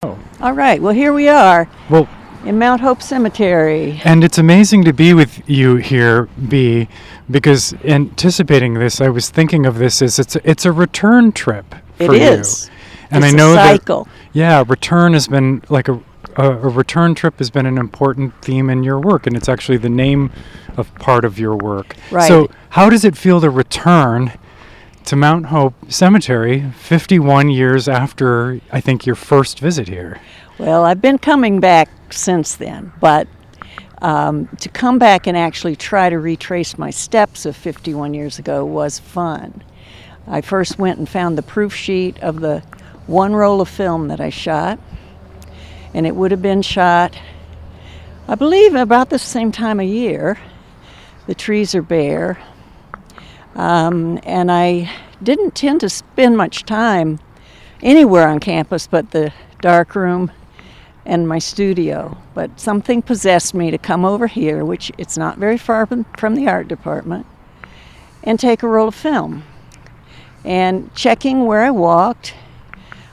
Oh. All right, well, here we are Well, in Mount Hope Cemetery. and it's amazing to be with you here, Bea, because anticipating this, I was thinking of this as it's a return trip for It you. is. And It's I know a cycle. return has been like a return trip has been an important theme in your work, and it's actually the name of part of your work. Right. So, how does it feel to return to Mount Hope Cemetery 51 years after, I think, your first visit here? Well, I've been coming back since then, but to come back and actually try to retrace my steps of 51 years ago was fun. I first went and found the proof sheet of the one roll of film that I shot, and it would have been shot, I believe, about the same time of year. The trees are bare, and I didn't tend to spend much time anywhere on campus but the dark room and my studio. But something possessed me to come over here, which it's not very far from the art department, and take a roll of film. And checking where I walked,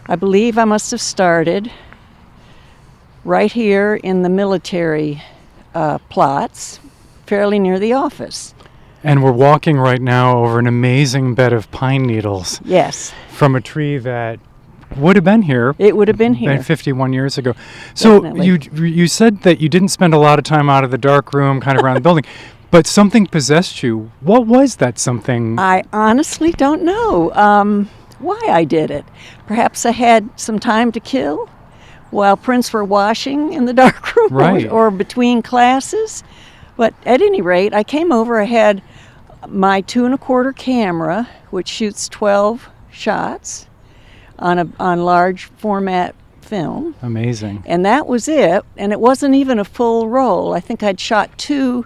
I believe I must have started right here in the military plots, fairly near the office. And we're walking right now over an amazing bed of pine needles. Yes. From a tree that would have been here. It would have been here. 51 years ago. So Definitely. you said that you didn't spend a lot of time out of the dark room, kind of around the building, but something possessed you. What was that something? I honestly don't know why I did it. Perhaps I had some time to kill while prints were washing in the dark room, Right. or between classes. But at any rate, I came over. I had my 2 1/4 camera, which shoots 12 shots on large format film. Amazing. And that was it. And it wasn't even a full roll. I think I'd shot 2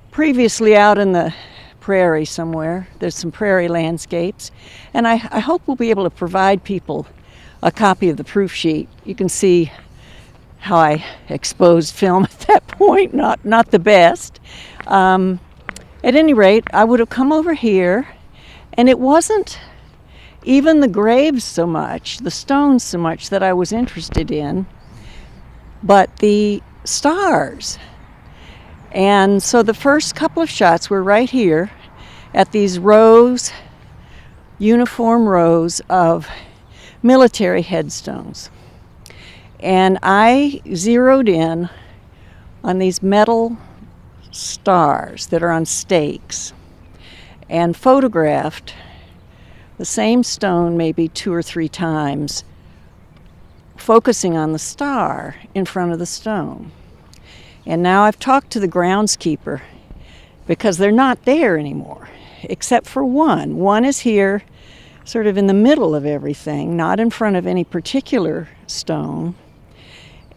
previously out in the prairie somewhere. There's some prairie landscapes. And I hope we'll be able to provide people a copy of the proof sheet. You can see how I exposed film at that point, not the best. At any rate, I would have come over here, and it wasn't even the graves so much, the stones so much that I was interested in, but the stars. And so the first couple of shots were right here at these rows, uniform rows of military headstones. And I zeroed in on these metal stars that are on stakes and photographed the same stone maybe 2 or 3 times, focusing on the star in front of the stone. And now I've talked to the groundskeeper because they're not there anymore, except for one. One is here sort of in the middle of everything, not in front of any particular stone.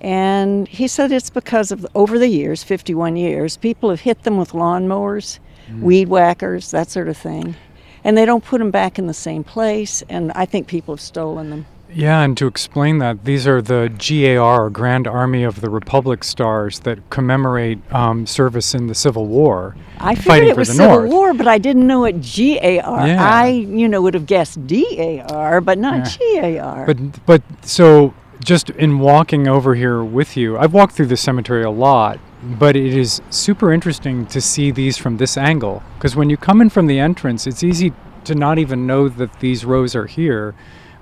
And he said it's because of, over the years, 51 years, people have hit them with lawnmowers, weed whackers, that sort of thing. And they don't put them back in the same place, and I think people have stolen them. Yeah, and to explain that, these are the GAR, Grand Army of the Republic stars that commemorate service in the Civil War. I figured fighting it for was the Civil North. War, but I didn't know it GAR. Yeah. I, would have guessed DAR, but not GAR. But so just in walking over here with you, I've walked through the cemetery a lot, but it is super interesting to see these from this angle, because when you come in from the entrance, it's easy to not even know that these rows are here.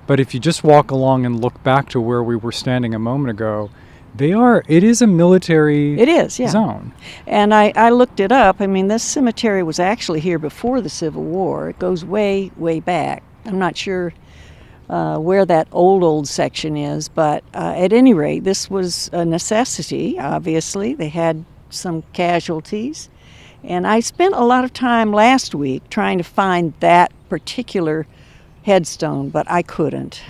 But if you just walk along and look back to where we were standing a moment ago, it is a military zone. And I looked it up. I mean, this cemetery was actually here before the Civil War. It goes way, way back. I'm not sure where that old section is, but at any rate, this was a necessity, obviously. They had some casualties. And I spent a lot of time last week trying to find that particular headstone, but I couldn't.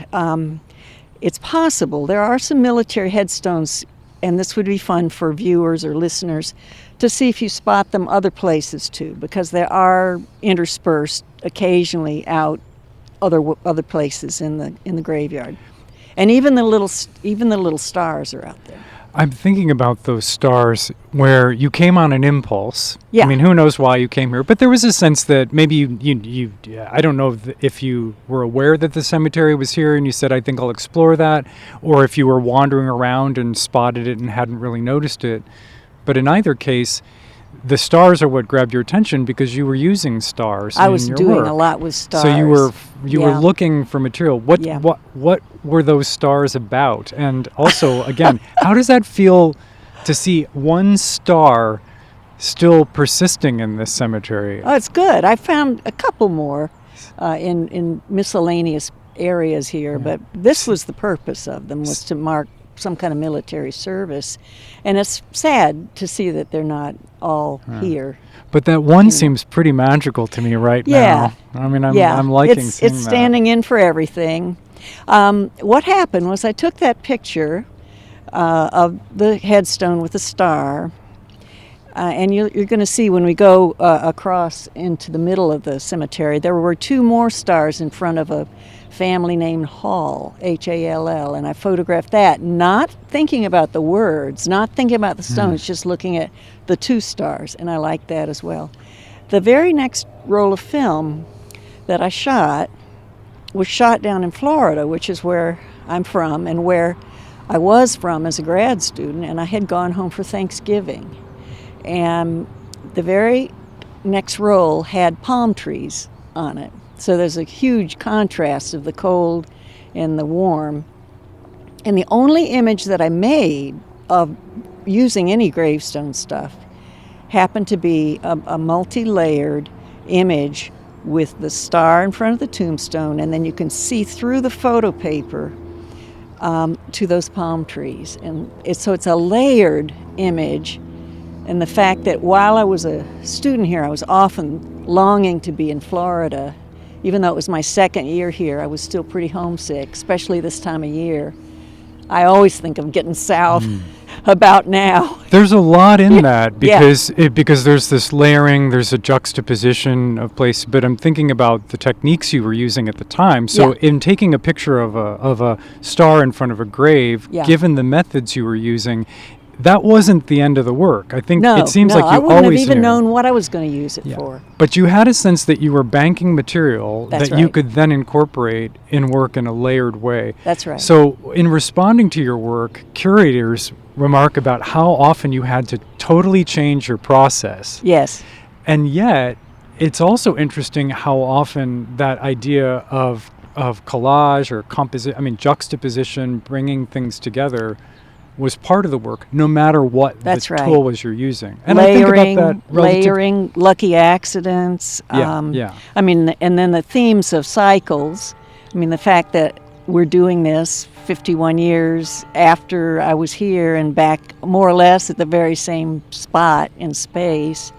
It's possible. There are some military headstones, and this would be fun for viewers or listeners to see if you spot them other places too, because they are interspersed occasionally out other places in the graveyard. And even the little stars are out there. I'm thinking about those stars where you came on an impulse. Yeah. I mean, who knows why you came here, but there was a sense that maybe you I don't know if you were aware that the cemetery was here and you said, I think I'll explore that, or if you were wandering around and spotted it and hadn't really noticed it. But in either case, the stars are what grabbed your attention because you were using stars I in was your doing work. a lot with stars. So you were Yeah. looking for material. What Yeah. what were those stars about? And also, again, how does that feel to see one star still persisting in this cemetery? Oh, it's good. I found a couple more in miscellaneous areas here, but this was the purpose of them, was to mark some kind of military service. And it's sad to see that they're not all here. But that one seems pretty magical to me right Yeah. now. I mean, I'm liking seeing it's standing in for everything. What happened was I took that picture of the headstone with the star, and you're going to see when we go across into the middle of the cemetery, there were 2 more stars in front of a family named Hall, Hall, and I photographed that, not thinking about the words, not thinking about the stones, just looking at the 2 stars, and I like that as well. The very next roll of film that I shot was shot down in Florida, which is where I'm from and where I was from as a grad student, and I had gone home for Thanksgiving. And the very next roll had palm trees on it. So there's a huge contrast of the cold and the warm. And the only image that I made of using any gravestone stuff happened to be a multi-layered image with the star in front of the tombstone, and then you can see through the photo paper to those palm trees. And so it's a layered image. And the fact that while I was a student here, I was often longing to be in Florida. Even though it was my second year here, I was still pretty homesick, especially this time of year. I always think of getting south about now. There's a lot in that because because there's this layering, there's a juxtaposition of place. But I'm thinking about the techniques you were using at the time. So in taking a picture of a star in front of a grave, given the methods you were using, that wasn't the end of the work. I think it seems like you always I wouldn't have even knew. known what I was going to use it for. But you had a sense that you were banking material That's that you right. could then incorporate in work in a layered way. That's right. So in responding to your work, curators remark about how often you had to totally change your process. Yes. And yet, it's also interesting how often that idea of collage or juxtaposition, bringing things together, was part of the work, no matter what That's the right. tool was you're using. And Layering, I think about that layering, lucky accidents. I mean, and then the themes of cycles. I mean, the fact that we're doing this 51 years after I was here and back more or less at the very same spot in space.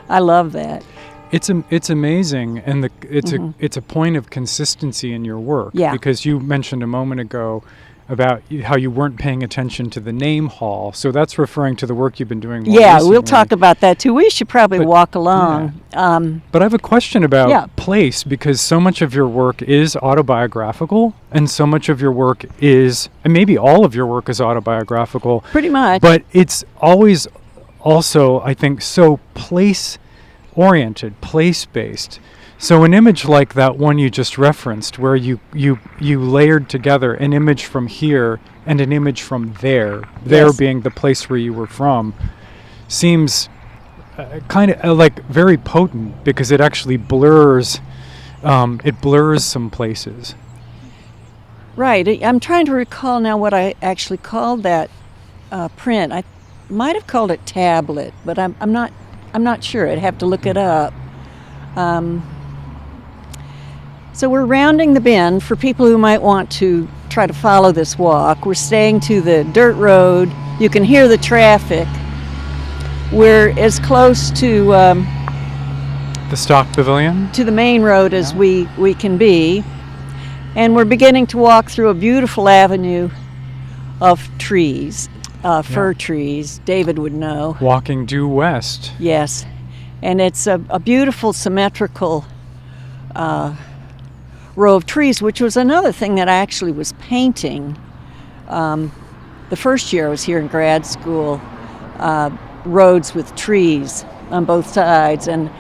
I love that. It's amazing, and it's a point of consistency in your work. Yeah. Because you mentioned a moment ago about how you weren't paying attention to the name Hall, so that's referring to the work you've been doing more recently. We'll talk about that too. We should probably walk along. But I have a question about place, because so much of your work is autobiographical, and so much of your work is, and maybe all of your work is autobiographical. Pretty much. But it's always also, I think, so place-oriented, place-based. So an image like that one you just referenced, where you layered together an image from here and an image from there being the place where you were from, seems kind of like very potent, because it actually blurs some places. Right. I'm trying to recall now what I actually called that print. I might have called it tablet, but I'm not sure. I'd have to look it up. So we're rounding the bend for people who might want to try to follow this walk. We're staying to the dirt road. You can hear the traffic. We're as close to the stock pavilion? To the main road as we can be. And we're beginning to walk through a beautiful avenue of trees, fir trees. David would know. Walking due west. Yes. And it's a beautiful symmetrical row of trees, which was another thing that I actually was painting the first year I was here in grad school, roads with trees on both sides, and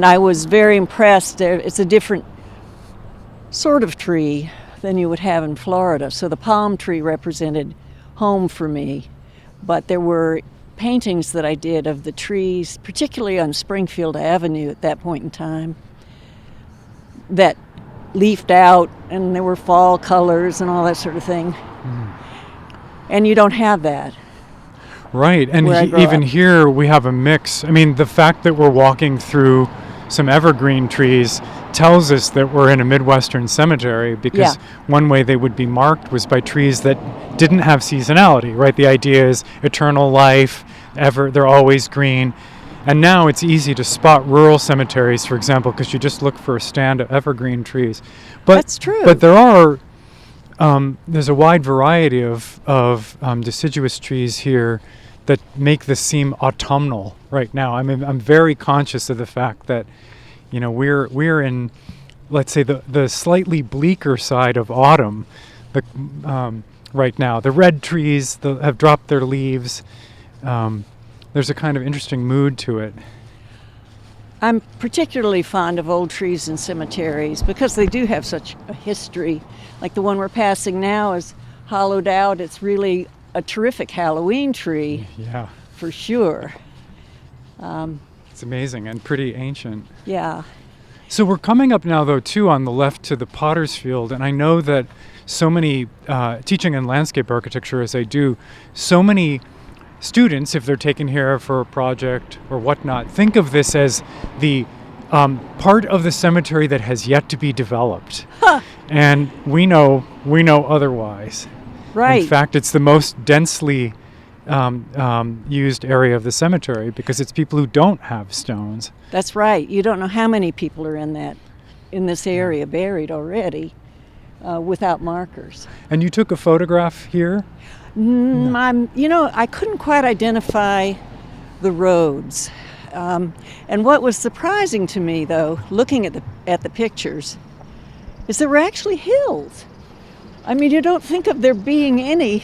I was very impressed. It's a different sort of tree than you would have in Florida. So the palm tree represented home for me, but there were paintings that I did of the trees, particularly on Springfield Avenue at that point in time, that leafed out, and there were fall colors and all that sort of thing. And you don't have that. Right, and even here we have a mix. I mean, the fact that we're walking through some evergreen trees tells us that we're in a Midwestern cemetery, because one way they would be marked was by trees that didn't have seasonality, right? The idea is eternal life, they're always green. And now it's easy to spot rural cemeteries, for example, because you just look for a stand of evergreen trees. But that's true. But there are there's a wide variety of deciduous trees here that make this seem autumnal right now. I mean, I'm very conscious of the fact that, you know, we're in, let's say, the slightly bleaker side of autumn right now. The red trees have dropped their leaves. There's a kind of interesting mood to it. I'm particularly fond of old trees in cemeteries because they do have such a history. Like the one we're passing now is hollowed out. It's really a terrific Halloween tree. Yeah. For sure. It's amazing and pretty ancient. Yeah. So we're coming up now, though, too, on the left to the Potter's Field, and I know that so many, teaching in landscape architecture as I do, so many students, if they're taken here for a project or whatnot, think of this as the part of the cemetery that has yet to be developed. Huh. And we know otherwise. Right. In fact, it's the most densely used area of the cemetery because it's people who don't have stones. That's right. You don't know how many people are in this area buried already without markers. And you took a photograph here? I couldn't quite identify the roads. And what was surprising to me, though, looking at the pictures, is there were actually hills. I mean, you don't think of there being any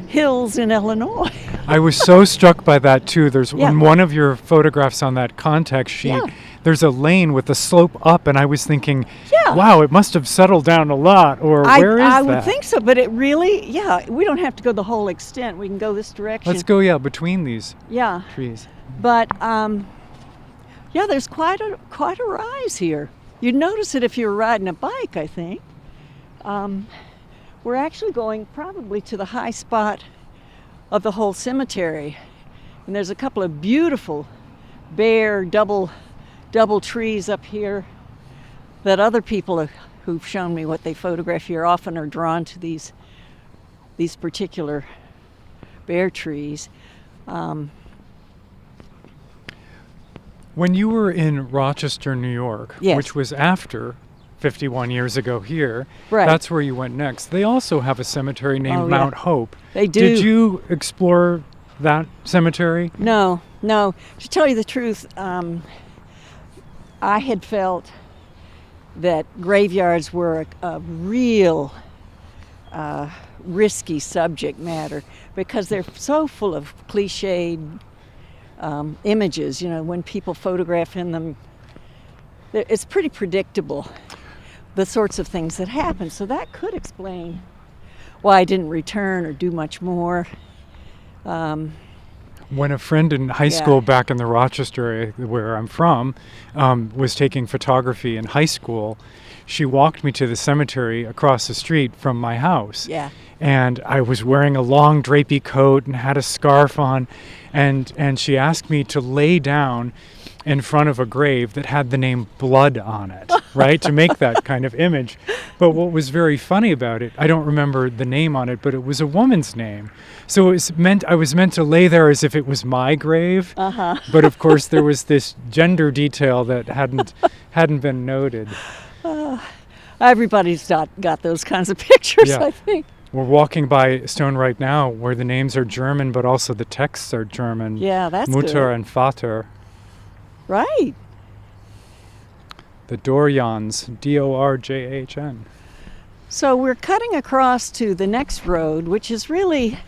hills in Illinois. I was so struck by that, too. There's in one of your photographs on that context sheet, there's a lane with a slope up, and I was thinking, wow, it must have settled down a lot, or where is that? I would think so, but it really, we don't have to go the whole extent. We can go this direction. Let's go, between these trees. But, there's quite a rise here. You'd notice it if you were riding a bike, I think. We're actually going probably to the high spot of the whole cemetery. And there's a couple of beautiful bare double trees up here that other people who've shown me what they photograph here often are drawn to these particular bare trees. When you were in Rochester, New York, which was after 51 years ago here, that's where you went next. They also have a cemetery named Mount Hope. They do. Did you explore that cemetery? No. To tell you the truth, I had felt that graveyards were a real risky subject matter because they're so full of cliched images. You know, when people photograph in them, it's pretty predictable, the sorts of things that happen. So that could explain why I didn't return or do much more. When a friend in high school back in the Rochester area where I'm from was taking photography in high school, she walked me to the cemetery across the street from my house. Yeah. And I was wearing a long drapey coat and had a scarf on, and she asked me to lay down in front of a grave that had the name Blood on it, right, to make that kind of image. But what was very funny about it, I don't remember the name on it, but it was a woman's name. So I was meant to lay there as if it was my grave. But of course there was this gender detail that hadn't been noted. Everybody's got those kinds of pictures, I think. We're walking by a stone right now where the names are German, but also the texts are German. Yeah, that's Mutter good. and Vater. Right. The Dorjans, Dorjhn. So we're cutting across to the next road, which is really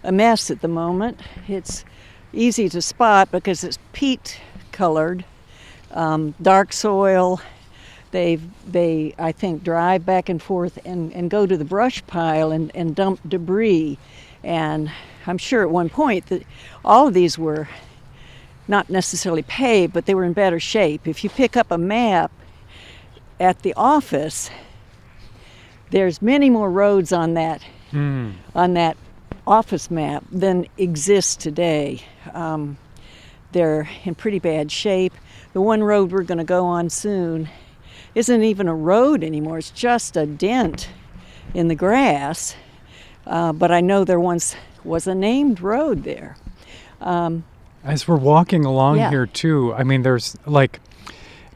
a mess at the moment. It's easy to spot because it's peat colored, dark soil. They I think drive back and forth and go to the brush pile and dump debris. And I'm sure at one point that all of these were not necessarily paved, but they were in better shape. If you pick up a map at the office, there's many more roads on that office map than exist today. They're in pretty bad shape. The one road we're going to go on soon isn't even a road anymore. It's just a dent in the grass. But I know there once was a named road there. As we're walking along here too, I mean, there's like,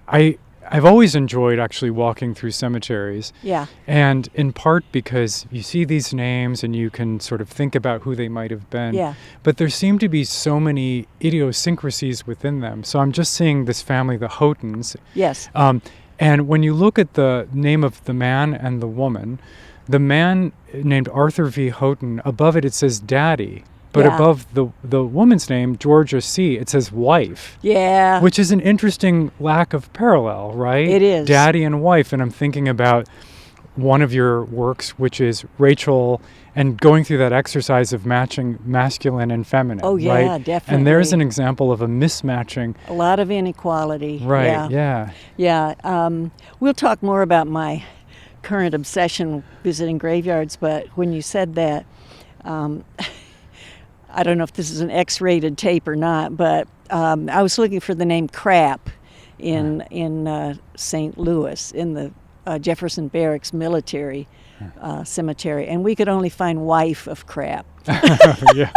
I've always enjoyed actually walking through cemeteries. Yeah. And in part because you see these names and you can sort of think about who they might have been. Yeah. But there seem to be so many idiosyncrasies within them. So I'm just seeing this family, the Houghtons. Yes. And when you look at the name of the man and the woman, the man named Arthur V. Houghton, above it says Daddy. But above the woman's name, Georgia C., it says wife. Yeah. Which is an interesting lack of parallel, right? It is. Daddy and wife. And I'm thinking about one of your works, which is Rachel, and going through that exercise of matching masculine and feminine. Oh, yeah, right? definitely. And there's an example of a mismatching. A lot of inequality. Right, yeah. Yeah. We'll talk more about my current obsession visiting graveyards, but when you said that, I don't know if this is an X-rated tape or not, but I was looking for the name Crap in St. Louis, in the Jefferson Barracks Military Cemetery, and we could only find wife of Crap. Yeah.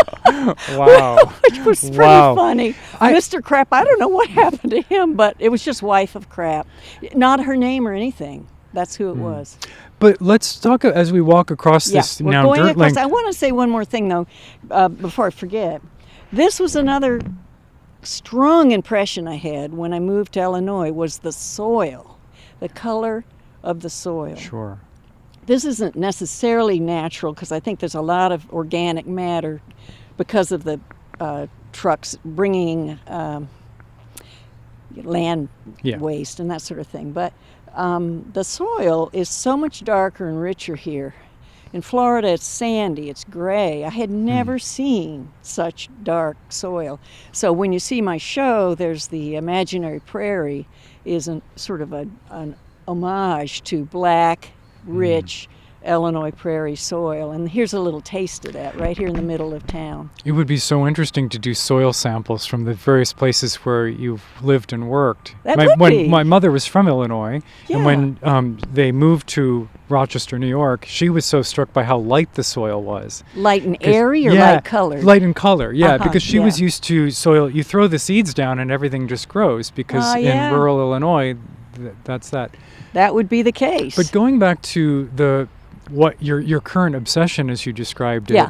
Wow. Which was pretty funny. Mr. Crap, I don't know what happened to him, but it was just wife of Crap. Not her name or anything. That's who it was. But let's talk as we walk across this now dirt lane. I want to say one more thing, though, before I forget. This was another strong impression I had when I moved to Illinois, was the soil, the color of the soil. Sure. This isn't necessarily natural because I think there's a lot of organic matter because of the trucks bringing land waste and that sort of thing. But the soil is so much darker and richer here. In Florida, it's sandy, it's gray. I had never seen such dark soil. So when you see my show, there's the imaginary prairie, is sort of an homage to black, rich Illinois prairie soil. And here's a little taste of that right here in the middle of town. It would be so interesting to do soil samples from the various places where you've lived and worked. When my mother was from Illinois, and when they moved to Rochester, New York, she was so struck by how light the soil was. Light and airy or light colored? Light in color, because she was used to soil. You throw the seeds down and everything just grows because in rural Illinois, that's that. That would be the case. But going back to what your current obsession, as you described it.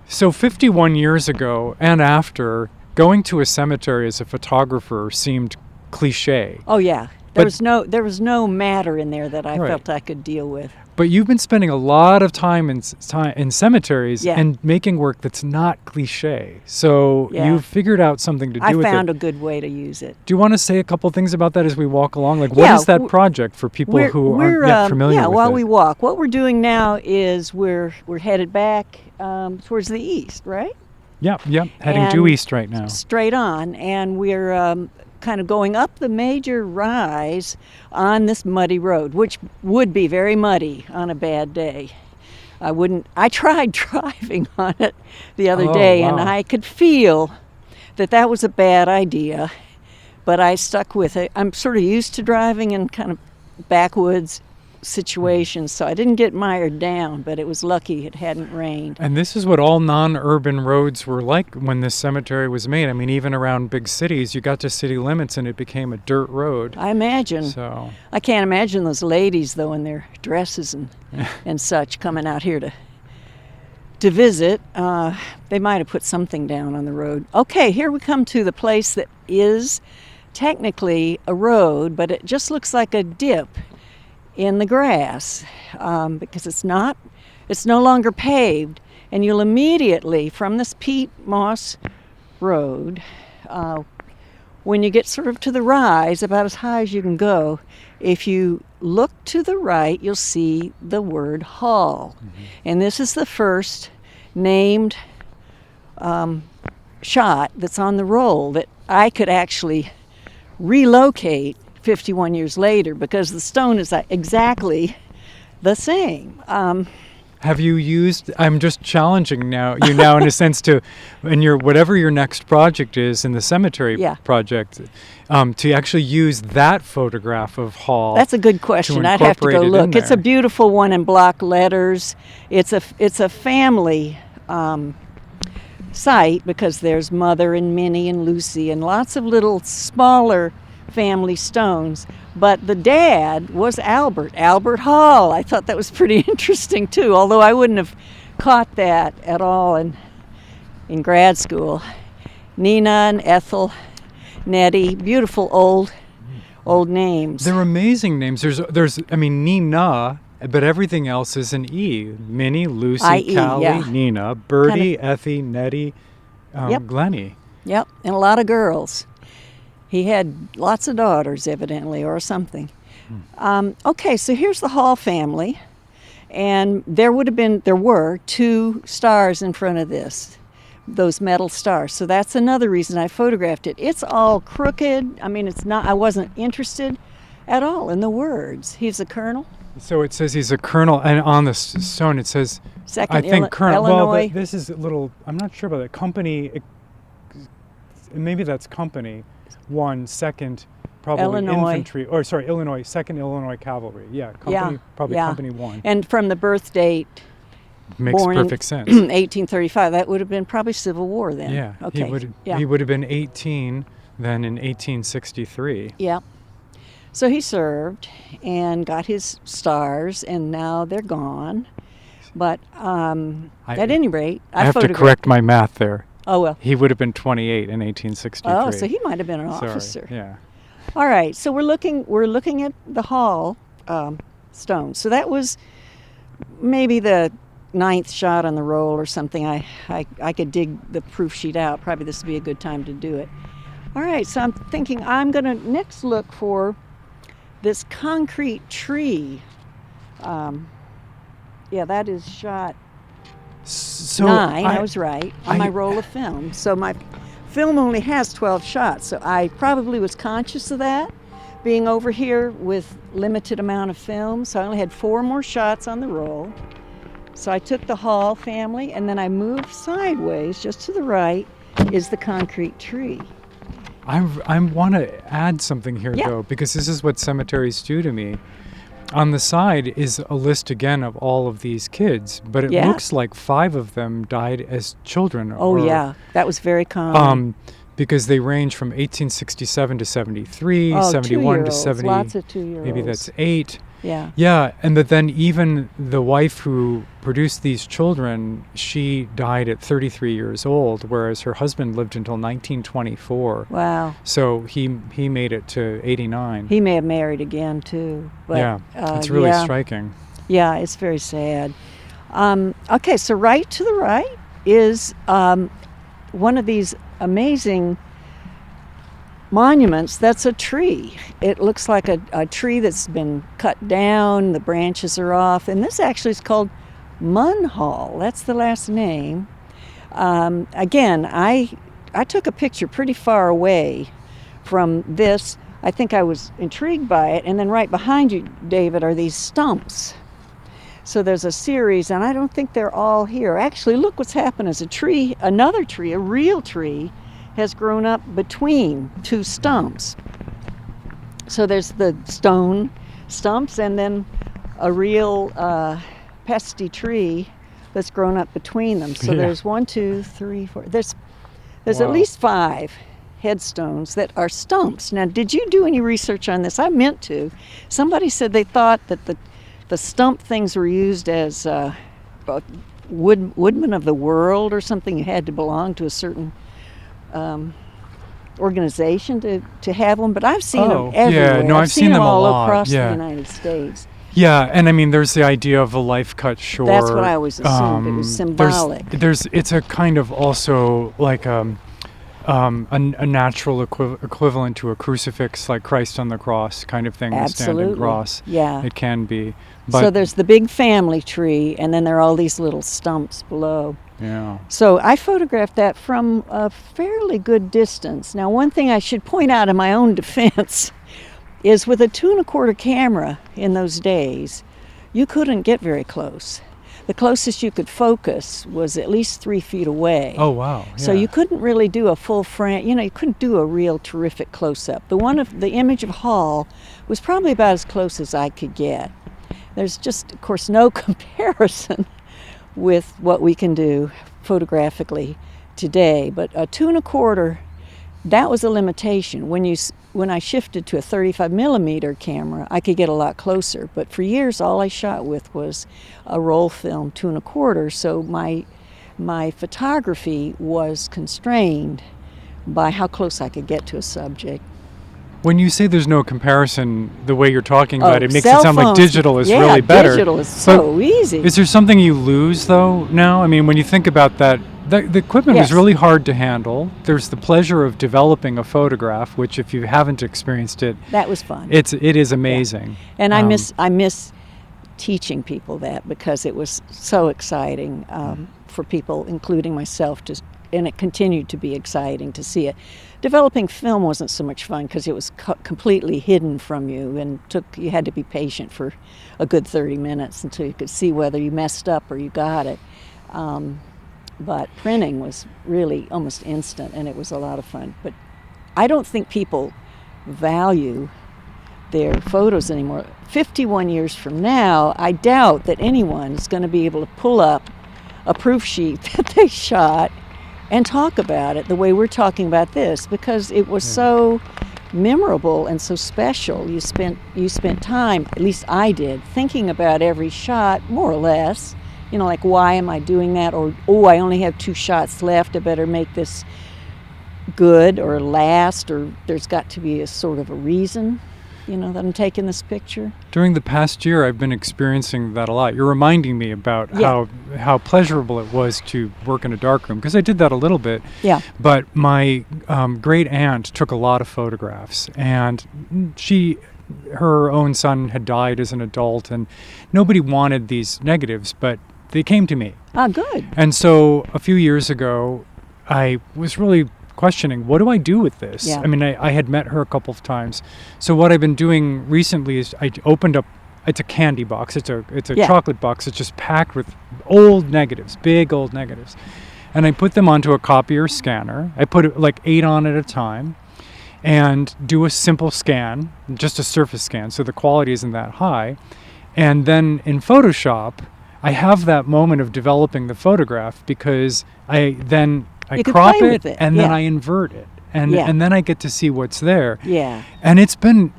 So 51 years ago and after, going to a cemetery as a photographer seemed cliche. Oh yeah. There was no matter in there that I felt I could deal with. But you've been spending a lot of time in cemeteries and making work that's not cliche. So you've figured out something to do with it. I found a good way to use it. Do you want to say a couple things about that as we walk along? Like, what is that project for people who aren't yet familiar with it? While we walk. What we're doing now is we're headed back towards the east, right? Yeah, heading due east right now. Straight on, and we're kind of going up the major rise on this muddy road, which would be very muddy on a bad day. I tried driving on it the other day, and I could feel that was a bad idea, but I stuck with it. I'm sort of used to driving in kind of backwoods situations, so I didn't get mired down, but it was lucky it hadn't rained. And this is what all non-urban roads were like when this cemetery was made. I mean, even around big cities, you got to city limits and it became a dirt road. I imagine. So I can't imagine those ladies, though, in their dresses and such, coming out here to visit. They might have put something down on the road. Okay, here we come to the place that is technically a road, but it just looks like a dip in the grass because it's no longer paved, And you'll immediately, from this peat moss road, when you get sort of to the rise, about as high as you can go, if you look to the right, you'll see the word hall. And this is the first named shot that's on the roll that I could actually relocate 51 years later, because the stone is exactly the same. Have you used, I'm just challenging you now in a sense to, in your, whatever your next project is in the cemetery project, to actually use that photograph of Hall. That's a good question. I'd have to go look. It's a beautiful one in block letters. It's a family site, because there's Mother and Minnie and Lucy and lots of little smaller family stones. But the dad was Albert Hall. I thought that was pretty interesting too, although I wouldn't have caught that at all in grad school. Nina and Ethel, Nettie, beautiful old names. They're amazing names. There's I mean, Nina, but everything else is an E. Minnie, Lucy, Callie, Nina, Bertie, Effie, Nettie, Glennie. Yep, and a lot of girls. He had lots of daughters, evidently, or something. Okay, so here's the Hall family, and there were 2 stars in front of those metal stars. So that's another reason I photographed it. It's all crooked. I mean, I wasn't interested at all in the words. He's a colonel. So it says he's a colonel, and on the stone it says, Second I think colonel. Illinois. Well, this is a little, I'm not sure about that. Company, maybe that's company. 1, 2nd, probably Illinois. infantry, or sorry, Illinois, 2nd Illinois Cavalry. Yeah, company, probably company 1. And from the birth date, makes born perfect sense. 1835, that would have been probably Civil War then. Yeah, okay. He would have been 18 then in 1863. Yeah. So he served and got his stars, and now they're gone. But at any rate, I have to correct my math there. Oh, well. He would have been 28 in 1863. Oh, so he might have been an officer. Yeah. All right, so we're looking at the Hall stone. So that was maybe the 9th shot on the roll or something. I could dig the proof sheet out. Probably this would be a good time to do it. All right, so I'm thinking I'm going to next look for this concrete tree. That is shot 9, I was right, on my roll of film. So my film only has 12 shots, so I probably was conscious of that, being over here with limited amount of film. So I only had 4 more shots on the roll. So I took the Hall family, and then I moved sideways, just to the right is the concrete tree. I want to add something here, though, because this is what cemeteries do to me. On the side is a list again of all of these kids, but it looks like 5 of them died as children. That was very common. Because they range from 1867 to 73, 71 to 70. Lots of 2-year-olds. Maybe that's 8. Yeah. Yeah, and then even the wife who produced these children, she died at 33 years old, whereas her husband lived until 1924. Wow. So he made it to 89. He may have married again too. But, it's really striking. Yeah, it's very sad. Okay, so right to the right is one of these amazing monuments. That's a tree. It looks like a tree that's been cut down, the branches are off, and this actually is called Munhall. That's the last name. Again, I took a picture pretty far away from this. I think I was intrigued by it, and then right behind you, David, are these stumps. So there's a series, and I don't think they're all here. Actually, look what's happened is another tree, a real tree, has grown up between 2 stumps. So there's the stone stumps and then a real pesty tree that's grown up between them. So there's 1, 2, 3, 4. There's at least 5 headstones that are stumps. Now, did you do any research on this? I meant to. Somebody said they thought that the stump things were used as woodmen of the world or something. You had to belong to a certain organization to have them, but I've seen them everywhere. I've seen them all a lot. Across the United States. Yeah, and I mean, there's the idea of a life cut short. That's what I always assumed. It was symbolic. It's a kind of also like a natural equivalent to a crucifix, like Christ on the cross kind of thing. Absolutely. The standing cross. Yeah. It can be. But So there's the big family tree, and then there are all these little stumps below. yeah. So I photographed that from a fairly good distance. Now, one thing I should point out in my own defense is with a 2 1/4 camera in those days, you couldn't get very close. The closest you could focus was at least 3 feet away. Oh wow. So yeah. you couldn't really do a full frame. You couldn't do a real terrific close-up. The image of Hall was probably about as close as I could get. There's just, of course, no comparison with what we can do photographically today. But a 2 1/4, that was a limitation. When I shifted to a 35 millimeter camera, I could get a lot closer. But for years, all I shot with was a roll film 2 1/4. So my photography was constrained by how close I could get to a subject. When you say there's no comparison, the way you're talking about it makes it cell sound like phones. digital is Yeah, really better. digital is so easy. Is there something you lose though now? I mean, when you think about that, the equipment was Yes. really hard to handle. There's the pleasure of developing a photograph, which if you haven't experienced it, That was fun. it is amazing. And I miss teaching people that, because it was so exciting for people, including myself, and it continued to be exciting to see it. Developing film wasn't so much fun because it was completely hidden from you, and you had to be patient for a good 30 minutes until you could see whether you messed up or you got it. But printing was really almost instant, and it was a lot of fun. But I don't think people value their photos anymore. 51 years from now, I doubt that anyone is going to be able to pull up a proof sheet that they shot and talk about it the way we're talking about this, because it was so memorable and so special. You spent time, at least I did, thinking about every shot, more or less. Like, why am I doing that? Or, oh, I only have 2 shots left. I better make this good or last, or there's got to be a sort of a reason, that I'm taking this picture. During the past year, I've been experiencing that a lot. You're reminding me about how pleasurable it was to work in a darkroom, because I did that a little bit. Yeah. But my great aunt took a lot of photographs, and her own son had died as an adult, and nobody wanted these negatives, but they came to me. Ah, good. And so a few years ago, I was really questioning, what do I do with this? Yeah. I mean, I had met her a couple of times. So what I've been doing recently is I opened up, it's a candy box. It's a chocolate box. It's just packed with old negatives, big old negatives. And I put them onto a copier scanner. I put like 8 on at a time and do a simple scan, just a surface scan, so the quality isn't that high. And then in Photoshop, I have that moment of developing the photograph, because I crop it and then I invert it, and then I get to see what's there. Yeah. And it's been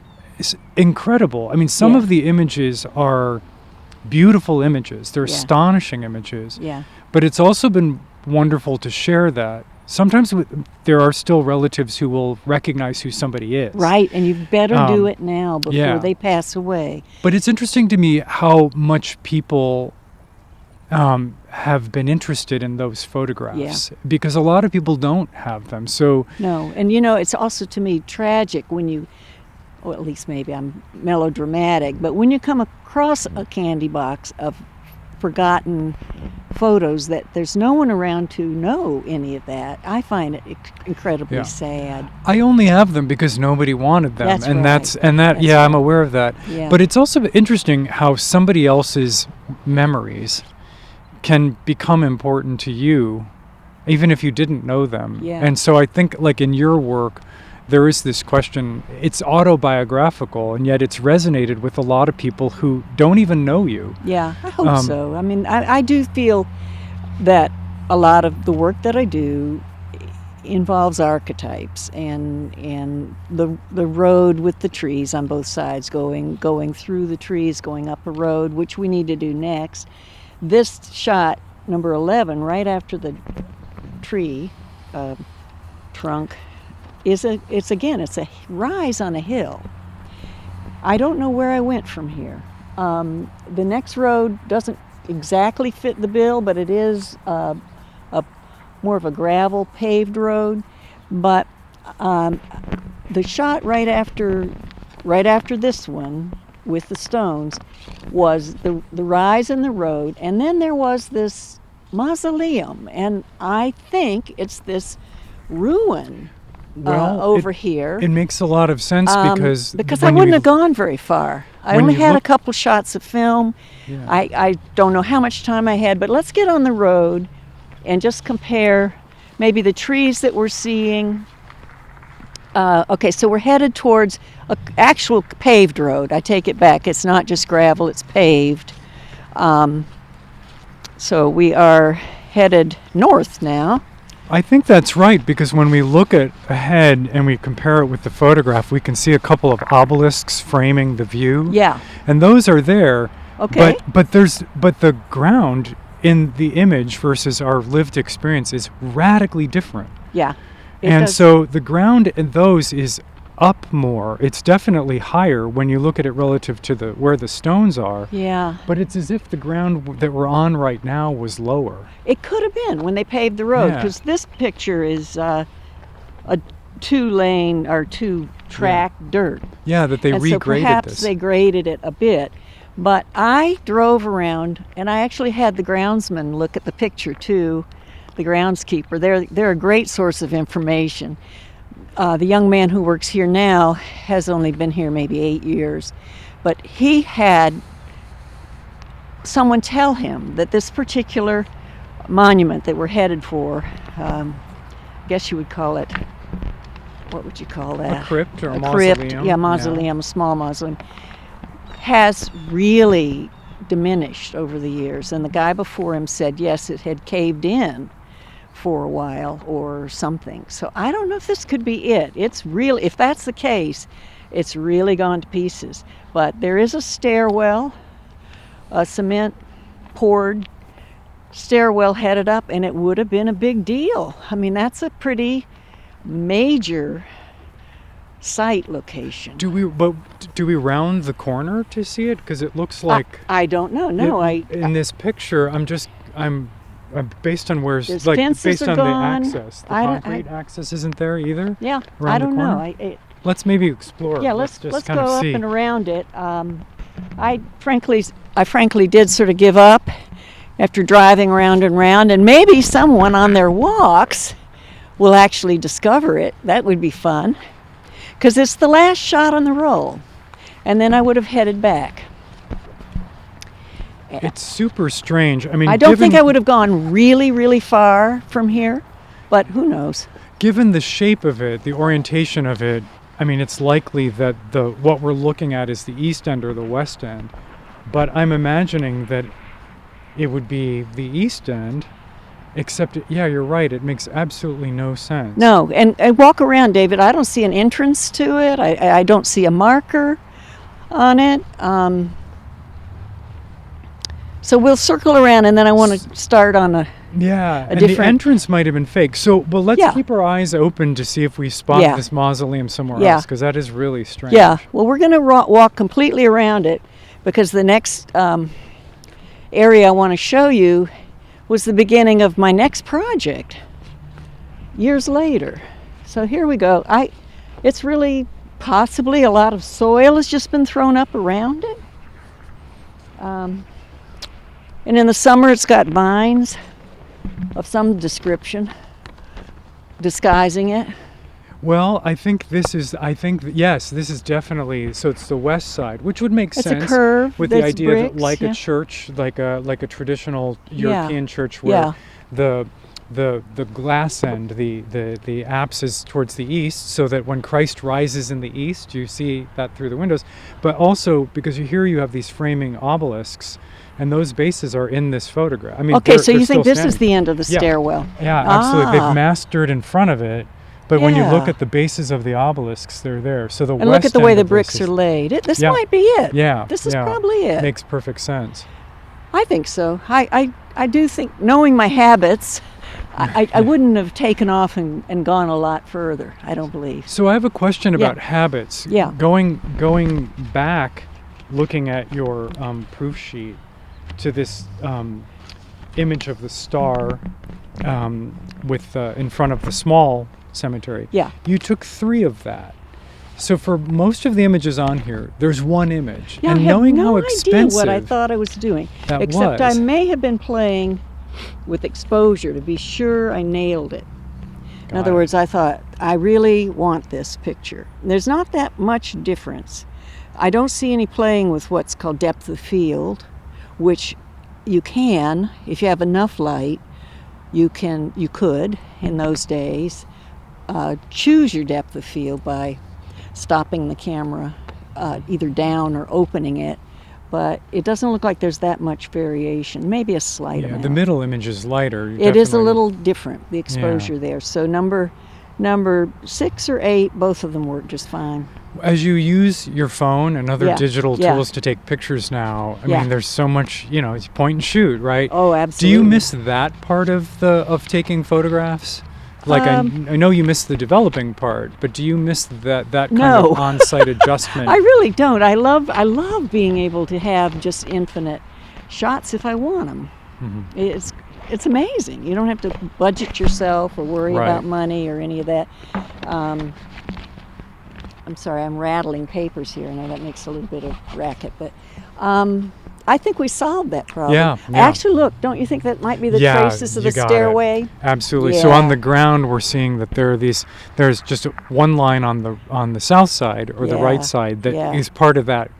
incredible. I mean, some of the images are beautiful images. They're astonishing images. Yeah. But it's also been wonderful to share that. Sometimes there are still relatives who will recognize who somebody is. Right, and you better do it now before they pass away. But it's interesting to me how much people have been interested in those photographs, because a lot of people don't have them. So no, and it's also to me tragic when or at least maybe I'm melodramatic, but when you come across a candy box of forgotten photos that there's no one around to know any of that, I find it incredibly sad. I only have them because nobody wanted them. That's I'm aware of that. Yeah. But it's also interesting how somebody else's memories can become important to you even if you didn't know them. Yeah. And so I think, like, in your work, there is this question, it's autobiographical, and yet it's resonated with a lot of people who don't even know you. Yeah, I hope so. I mean, I do feel that a lot of the work that I do involves archetypes and the road with the trees on both sides, going through the trees, going up a road, which we need to do next. This shot, number 11, right after the tree trunk, it's a rise on a hill. I don't know where I went from here. The next road doesn't exactly fit the bill, but it is a more of a gravel paved road. But the shot right after this one with the stones was the rise in the road, and then there was this mausoleum, and I think it's this ruin over here. It makes a lot of sense because I wouldn't have gone very far. I only had a couple shots of film. Yeah. I don't know how much time I had, but let's get on the road and just compare maybe the trees that we're seeing. Okay, so we're headed towards an actual paved road. I take it back. It's not just gravel, it's paved. So we are headed north now. I think that's right, because when we look ahead and we compare it with the photograph, we can see a couple of obelisks framing the view. Yeah. And those are there. Okay. But the ground in the image versus our lived experience is radically different. Yeah. So the ground in those is up more. It's definitely higher when you look at it relative to where the stones are. Yeah. But it's as if the ground that we're on right now was lower. It could have been when they paved the road, because this picture is a 2-lane or 2-track dirt. Yeah, that they and regraded so perhaps this. they graded it a bit. But I drove around, and I actually had the groundsman look at the picture too, the groundskeeper. They're a great source of information. The young man who works here now has only been here maybe 8 years, but he had someone tell him that this particular monument that we're headed for, I guess you would call it, what would you call that? A crypt or a crypt, mausoleum? yeah, mausoleum, a small mausoleum, has really diminished over the years. And the guy before him said, yes, it had caved in for a while or something. So I don't know if this could be it. It's really, if that's the case, it's really gone to pieces. But there is a stairwell, a cement poured stairwell headed up, and it would have been a big deal. I mean, that's a pretty major site location. Do we round the corner to see it? Because it looks like I don't know. No, in this picture, I'm based on where, There's like, fences based are on gone. the access. The concrete access isn't there either. Yeah, around I the don't corner? know. Let's maybe explore. Yeah, let's just go kind of up see. and around it. I frankly did sort of give up after driving round and round, and maybe someone on their walks will actually discover it. That would be fun, because it's the last shot on the roll, and then I would have headed back. It's super strange. I mean, I don't think I would have gone really, really far from here, but who knows? Given the shape of it, the orientation of it, I mean, it's likely that what we're looking at is the east end or the west end. But I'm imagining that it would be the east end, except, yeah, you're right. It makes absolutely no sense. No, and I walk around, David. I don't see an entrance to it. I don't see a marker on it. So we'll circle around, and then I want to start on a and different the entrance might have been fake. So, well, let's Yeah. keep our eyes open to see if we spot Yeah. this mausoleum somewhere Yeah. else, because that is really strange. Yeah, well, we're going to walk completely around it, because the next area I want to show you was the beginning of my next project years later. So here we go. It's really possibly a lot of soil has just been thrown up around it. And in the summer, it's got vines of some description disguising it. Well, I think yes, this is definitely, so it's the west side, which would make It's sense a curve. with the There's idea bricks, that, like yeah. a church, like a traditional European church, Yeah. where the glass end, the apse is towards the east, so that when Christ rises in the east, you see that through the windows. But also because here you have these framing obelisks, and those bases are in this photograph. I mean, Okay, so they're you think still this is standing. the end of the Yeah. stairwell? Yeah, absolutely. Ah. They've massed dirt in front of it, but when you look Yeah. at the bases of the obelisks, they're there. So the And west look at the way end the of this bricks is- are laid. This Yeah. might be it. Yeah, This is yeah. probably it. Makes perfect sense. I think so. I do think, knowing my habits, I wouldn't have taken off and gone a lot further, I don't believe. So I have a question Yeah. about habits. Yeah. Going back looking at your proof sheet to this image of the star with in front of the small cemetery. Yeah. You took 3 of that. So for most of the images on here, there's one image. Yeah, and I have knowing no how idea expensive what I thought I was doing. that Except was. I may have been playing with exposure to be sure I nailed it. In Got other it. words, I thought, I really want this picture. There's not that much difference. I don't see any playing with what's called depth of field, which you can, if you have enough light, you could, in those days, choose your depth of field by stopping the camera either down or opening it. But it doesn't look like there's that much variation, maybe a slight amount. The middle image is lighter. It is a definitely. little different, the exposure there. So number 6 or 8, both of them work just fine. As you use your phone and other Yeah, digital yeah. tools to take pictures now, I Yeah. mean, there's so much, it's point and shoot, right? Oh, Do absolutely. you miss that part of taking photographs? Like, I know you miss the developing part, but do you miss that kind No. of on-site adjustment? I really don't. I love being able to have just infinite shots if I want them. Mhm. It's amazing. You don't have to budget yourself or worry Right. about money or any of that. I'm sorry, I'm rattling papers here. I know that makes a little bit of racket, but I think we solved that problem. Yeah. Actually, look, don't you think that might be the Yeah, traces of you the got it. stairway? Absolutely. So Yeah. on the ground, we're seeing that there's just one line on the south side or the Yeah, right side that is yeah. part of that.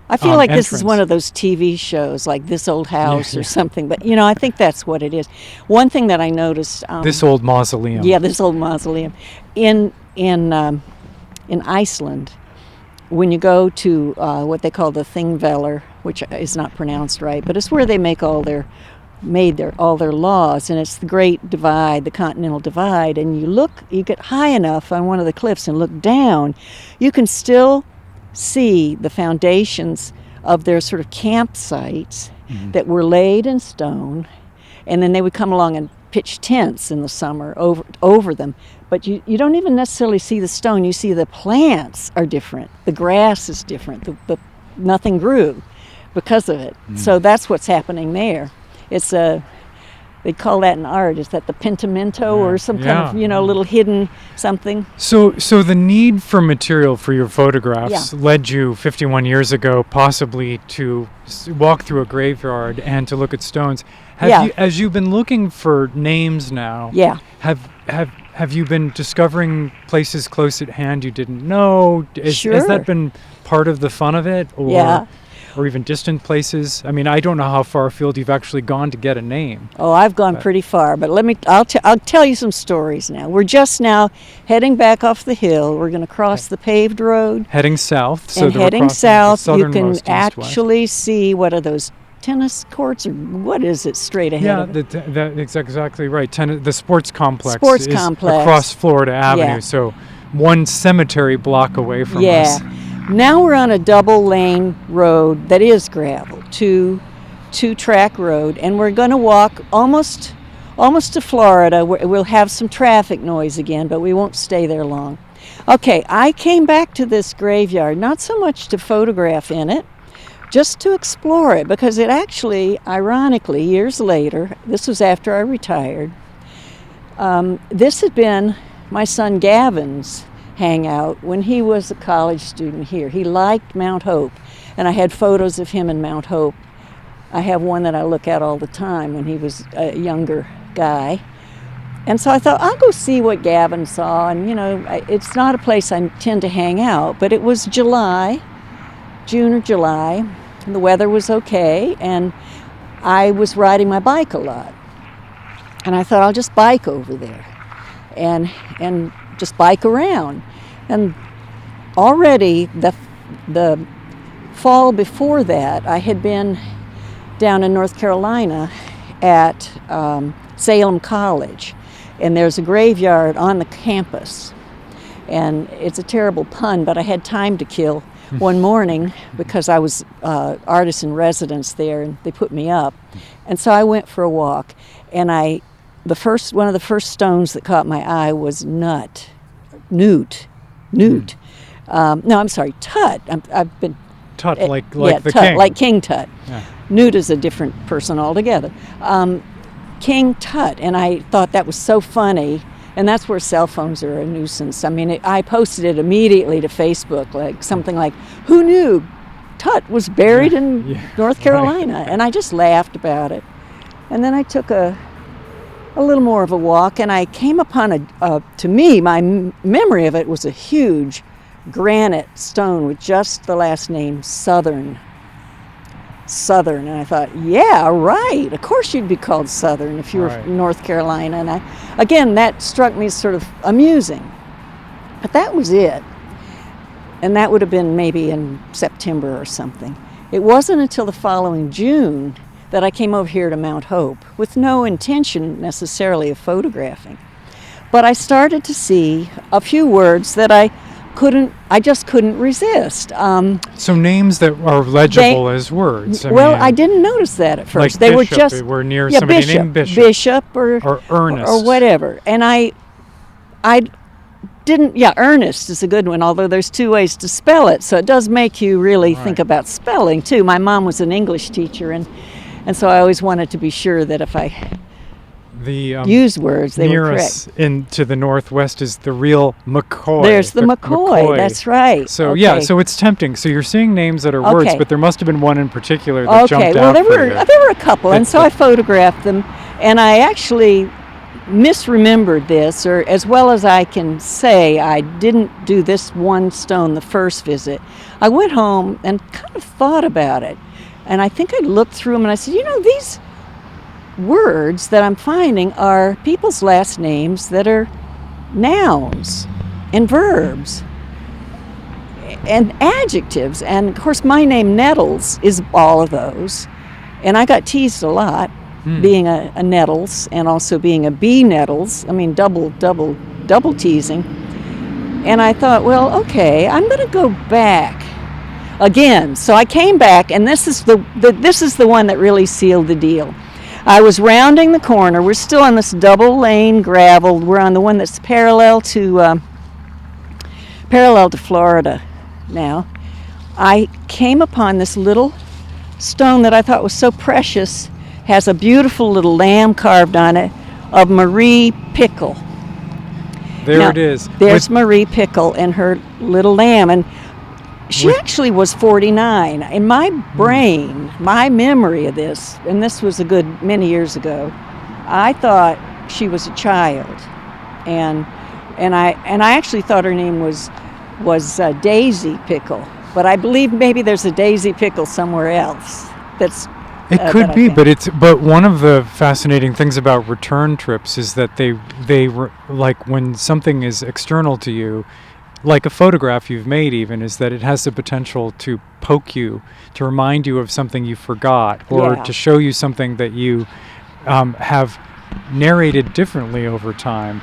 I feel like this is entrance. one of those TV shows, like This Old House Yeah. or something. But I think that's what it is. One thing that I noticed. This old mausoleum. Yeah, this old mausoleum in Iceland. When you go to what they call the Thingvellir, which is not pronounced right, but it's where they make all their laws, and it's the Great Divide, the Continental Divide. And you get high enough on one of the cliffs and look down, you can still see the foundations of their sort of campsites that were laid in stone, and then they would come along and pitch tents in the summer over them. But you don't even necessarily see the stone. You see the plants are different. The grass is different. The nothing grew because of it. So that's what's happening there. It's they call that in art. Is that the pentimento or some kind of little hidden something? So the need for material for your photographs led you 51 years ago possibly to walk through a graveyard and to look at stones. As you've been looking for names now, have you been discovering places close at hand you didn't know? Sure. Has that been part of the fun of it? Or even distant places? I mean, I don't know how far afield you've actually gone to get a name. Oh, I've gone pretty far, but I'll tell you some stories now. We're just now heading back off the hill. We're going to cross the paved road. Heading south. And heading south, you can southernmost east-west. actually see, what are those, tennis courts, or what is it straight ahead of it? That's exactly right. The sports complex Sports is complex. across Florida Avenue, Yeah. so one cemetery block away from us. Now we're on a double lane road that is gravel, two-track road, and we're going to walk almost to Florida. We'll have some traffic noise again, but we won't stay there long. Okay, I came back to this graveyard, not so much to photograph in it, just to explore it, because it actually, ironically, years later, this was after I retired, this had been my son Gavin's hangout when he was a college student here. He liked Mount Hope, and I had photos of him in Mount Hope. I have one that I look at all the time when he was a younger guy. And so I thought, I'll go see what Gavin saw, and it's not a place I tend to hang out, but it was June or July, and the weather was okay, and I was riding my bike a lot. And I thought, I'll just bike over there and just bike around. And already the fall before that, I had been down in North Carolina at Salem College, and there's a graveyard on the campus. And it's a terrible pun, but I had time to kill one morning because I was artist in residence there, and they put me up. And so I went for a walk, and one of the first stones that caught my eye was Newt. No, I'm sorry, Tut. I've been Tut, like yeah, the Tut, king. like King Tut. Yeah. Newt is a different person altogether. King Tut, and I thought that was so funny. And that's where cell phones are a nuisance. I mean, I posted it immediately to Facebook, like something like, "Who knew Tut was buried in North Carolina?" Right. And I just laughed about it. And then I took a little more of a walk, and I came upon to me, my memory of it was a huge granite stone with just the last name Southern. And I thought, yeah, right, of course you'd be called Southern if you were from North Carolina. And again, that struck me as sort of amusing. But that was it. And that would have been maybe in September or something. It wasn't until the following June that I came over here to Mount Hope with no intention necessarily of photographing. But I started to see a few words that I just couldn't resist. So names that are legible as words. I didn't notice that at first. Like they Bishop, were just were near somebody named Bishop. Bishop or Ernest or whatever. And I didn't. Yeah, Ernest is a good one. Although there's two ways to spell it, so it does make you really think about spelling too. My mom was an English teacher, and so I always wanted to be sure that if I use words, they were correct. Near us to the northwest is the real McCoy. There's the McCoy. That's right. So so it's tempting. So you're seeing names that are words, but there must have been one in particular that jumped out. Well, there were a couple, and so I photographed them, and I actually misremembered this, or as well as I can say, I didn't do this one stone the first visit. I went home and kind of thought about it, and I think I looked through them, and I said, these words that I'm finding are people's last names that are nouns and verbs and adjectives. And of course my name Nettles is all of those, and I got teased a lot being a Nettles and also being a Bea Nettles. I mean, double teasing. And I thought, well, okay, I'm going to go back again. So I came back, and this is the one that really sealed the deal. I was rounding the corner. We're still on this double lane gravel. We're on the one that's parallel to Florida now. I came upon this little stone that I thought was so precious. Has a beautiful little lamb carved on it of Marie Pickle. There it is. There's Marie Pickle and her little lamb. And she actually was 49. In my brain, my memory of this, and this was a good many years ago, I thought she was a child, and I actually thought her name was Daisy Pickle, but I believe maybe there's a Daisy Pickle somewhere else. It could be, but one of the fascinating things about return trips is that they like when something is external to you, like a photograph you've made even, is that it has the potential to poke you, to remind you of something you forgot, or to show you something that you have narrated differently over time.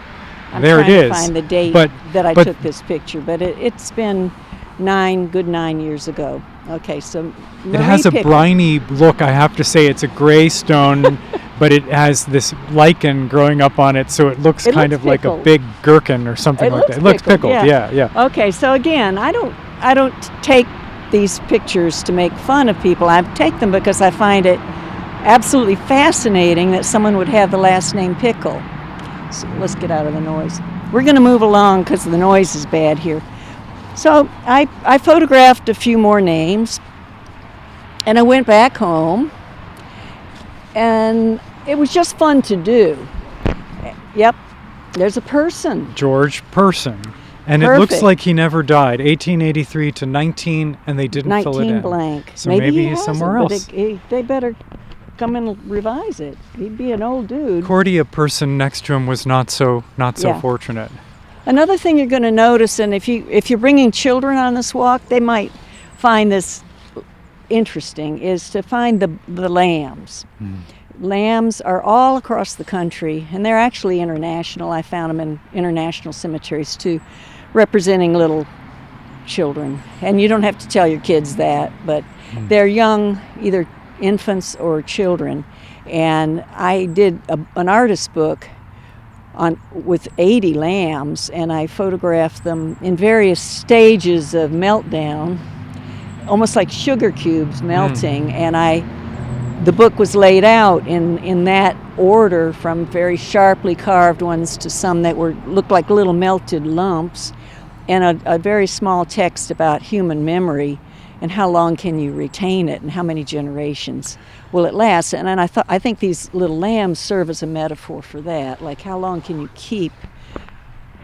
There it is. I'm trying to find the date that I took this picture, but it's been 9 years ago. Okay, so Marie it has a Pickle. briny look. I have to say, it's a gray stone, but it has this lichen growing up on it, so it looks kind of like a big gherkin or something like that. It looks pickled. Yeah. Okay, so again, I don't take these pictures to make fun of people. I take them because I find it absolutely fascinating that someone would have the last name Pickle. So let's get out of the noise. We're going to move along because the noise is bad here. So I photographed a few more names, and I went back home, and it was just fun to do. Yep, there's a person. George Person. And Perfect. It looks like he never died. 1883 to 19, and they didn't fill it in. 19 blank. So maybe he's somewhere else. They better come and revise it. He'd be an old dude. Cordia Person next to him was not so fortunate. Another thing you're going to notice, and if you're bringing children on this walk, they might find this interesting, is to find the lambs. Lambs are all across the country, and they're actually international. I found them in international cemeteries too, representing little children. And you don't have to tell your kids that, but they're young, either infants or children. And I did an artist book with 80 lambs, and I photographed them in various stages of meltdown, almost like sugar cubes melting, and the book was laid out in that order, from very sharply carved ones to some that looked like little melted lumps, and a very small text about human memory and how long can you retain it and how many generations will it last. And then I think these little lambs serve as a metaphor for that, like how long can you keep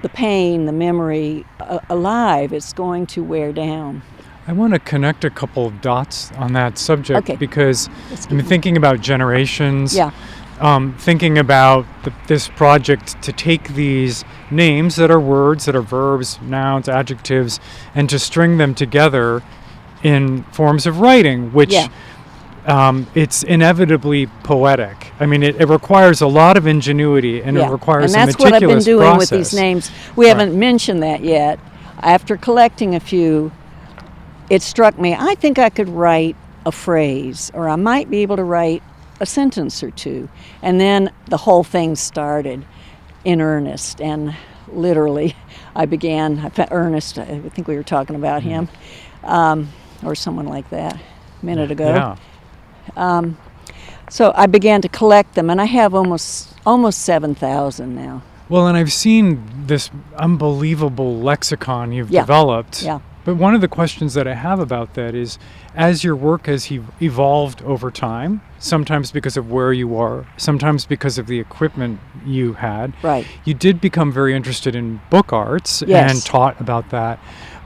the pain, the memory alive? It's going to wear down. I want to connect a couple of dots on that subject, Okay. because I'm thinking about generations, Yeah. thinking about this project to take these names that are words, that are verbs, nouns, adjectives, and to string them together in forms of writing, which it's inevitably poetic. I mean, it requires a lot of ingenuity, and it requires a meticulous process. And that's what I've been doing with these names. We haven't mentioned that yet. After collecting a few, it struck me, I think I could write a phrase, or I might be able to write a sentence or two. And then the whole thing started in earnest, and literally Ernest, I think we were talking about him, or someone like that a minute ago. Yeah. So I began to collect them, and I have almost 7,000 now. Well, and I've seen this unbelievable lexicon you've developed. Yeah. But one of the questions that I have about that is, as your work has evolved over time, sometimes because of where you are, sometimes because of the equipment you had, right, you did become very interested in book arts Yes. and taught about that.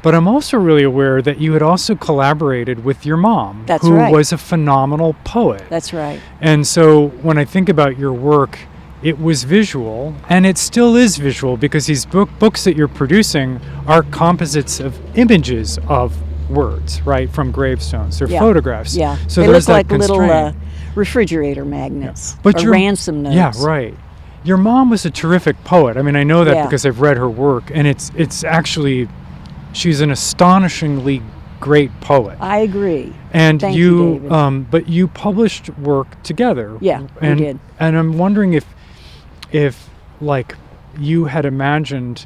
But I'm also really aware that you had also collaborated with your mom, That's who right. was a phenomenal poet. That's right. And so when I think about your work, it was visual, and it still is visual, because these books that you're producing are composites of images of words, right, from gravestones. They're photographs. Yeah, So they there's look like that little constraint. refrigerator magnets, But or ransom notes. Yeah, right. Your mom was a terrific poet. I mean, I know that Yeah. because I've read her work, and it's actually, she's an astonishingly great poet. I agree. And Thank you, David. But you published work together. Yeah, we did. And I'm wondering if like you had imagined,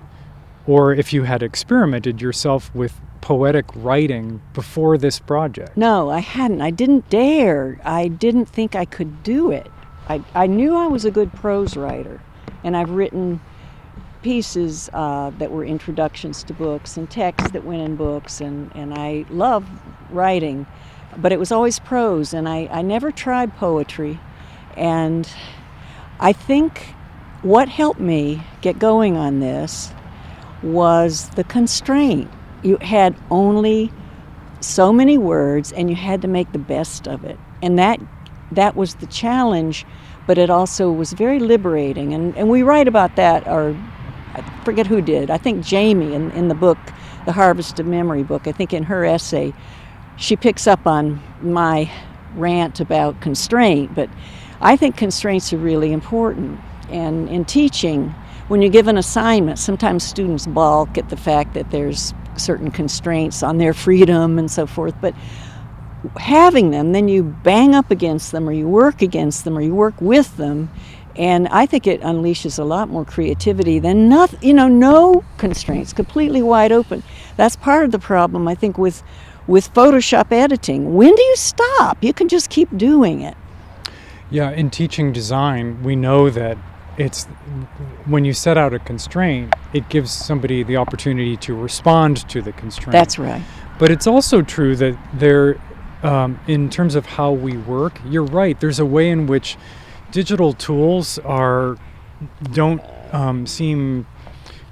or if you had experimented yourself with poetic writing before this project. No, I hadn't. I didn't dare. I didn't think I could do it. I knew I was a good prose writer, and I've written pieces that were introductions to books and texts that went in books, and I love writing, but it was always prose, and I never tried poetry. And I think what helped me get going on this was the constraint. You had only so many words, and you had to make the best of it. And that was the challenge, but it also was very liberating. And we write about that, or I forget who did. I think Jamie in the book, The Harvest of Memory book, I think in her essay, she picks up on my rant about constraint, but I think constraints are really important. And in teaching, when you give an assignment, sometimes students balk at the fact that there's certain constraints on their freedom and so forth, but having them, then you bang up against them, or you work against them, or you work with them, and I think it unleashes a lot more creativity than no constraints, completely wide open. That's part of the problem, I think, with Photoshop editing. When do you stop? You can just keep doing it. Yeah, in teaching design, we know that it's when you set out a constraint, it gives somebody the opportunity to respond to the constraint. That's right. But it's also true that there, in terms of how we work, you're right. There's a way in which digital tools don't seem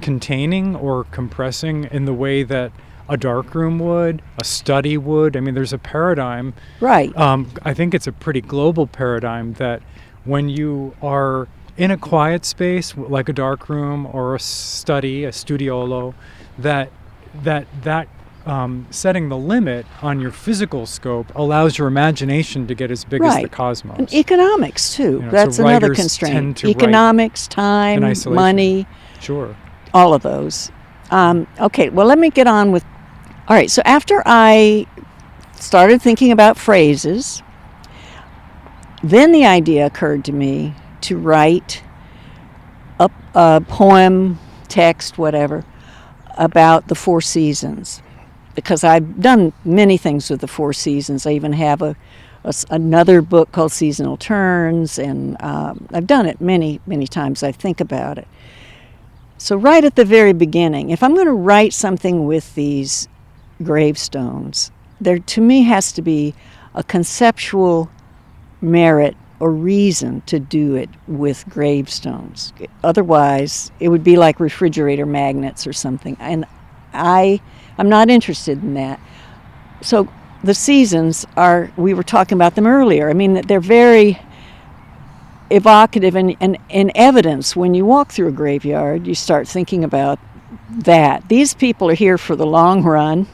containing or compressing in the way that a darkroom would, a study would. I mean, there's a paradigm. Right. I think it's a pretty global paradigm that when you are in a quiet space like a darkroom or a study, a studiolo, that setting the limit on your physical scope allows your imagination to get as big as the cosmos. And economics too. That's so another writers constraint. tend to Economics, time, money. Sure. All of those. Okay, well, let me get on with... All right, so after I started thinking about phrases, then the idea occurred to me to write a poem, text, whatever, about the 4 seasons. because I've done many things with the Four Seasons. I even have another book called Seasonal Turns, and I've done it many, many times. I think about it. So right at the very beginning, if I'm going to write something with these gravestones, there to me has to be a conceptual merit or reason to do it with gravestones. Otherwise, it would be like refrigerator magnets or something. And I'm not interested in that. So the seasons we were talking about them earlier. I mean, they're very evocative and in evidence. When you walk through a graveyard, you start thinking about that. These people are here for the long run,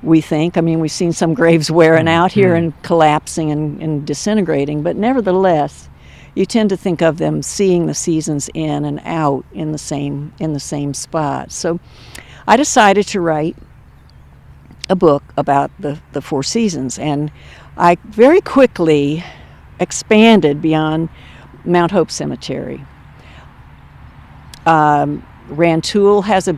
we think. I mean, we've seen some graves wearing out here and collapsing and disintegrating, but nevertheless, you tend to think of them seeing the seasons in and out in the same spot. So I decided to write a book about the Four Seasons, and I very quickly expanded beyond Mount Hope Cemetery. Rantoul has a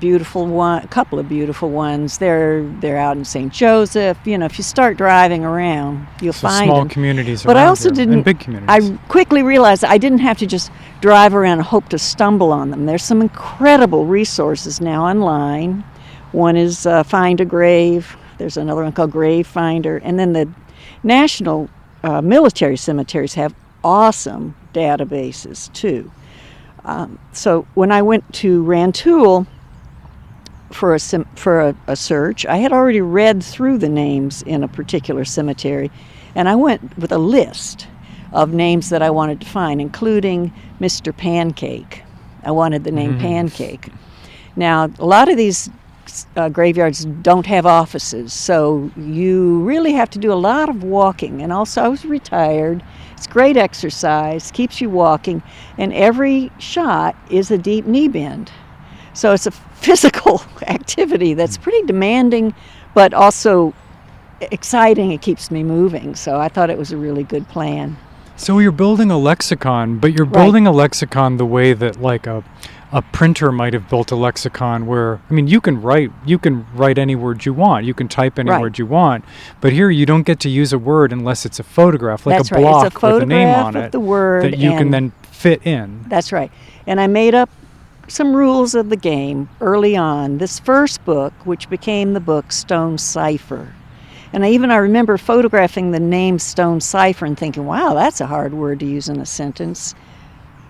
couple of beautiful ones. They're out in St. Joseph. You know, if you start driving around, you'll find small them. Communities. But around I also here, didn't. and big communities. I quickly realized I didn't have to just drive around and hope to stumble on them. There's some incredible resources now online. One is Find a Grave. There's another one called Grave Finder, and then the national military cemeteries have awesome databases too. So when I went to Rantoul for a search, I had already read through the names in a particular cemetery, and I went with a list of names that I wanted to find, including Mr. Pancake. I wanted the name Pancake. Now, a lot of these graveyards don't have offices, so you really have to do a lot of walking. And also, I was retired. It's great exercise, keeps you walking, and every shot is a deep knee bend. So it's a physical activity that's pretty demanding, but also exciting. It keeps me moving. So I thought it was a really good plan. So you're building a lexicon, but you're building a lexicon the way that like a printer might have built a lexicon, where, I mean, you can write any word you want, you can type any word you want, but here you don't get to use a word unless it's a photograph, like That's a right. block It's a photograph with a name on of it the word that you can then fit in. That's right. And I made up some rules of the game early on. This first book, which became the book Stone Cipher, and I remember photographing the name Stone Cipher and thinking, wow, that's a hard word to use in a sentence.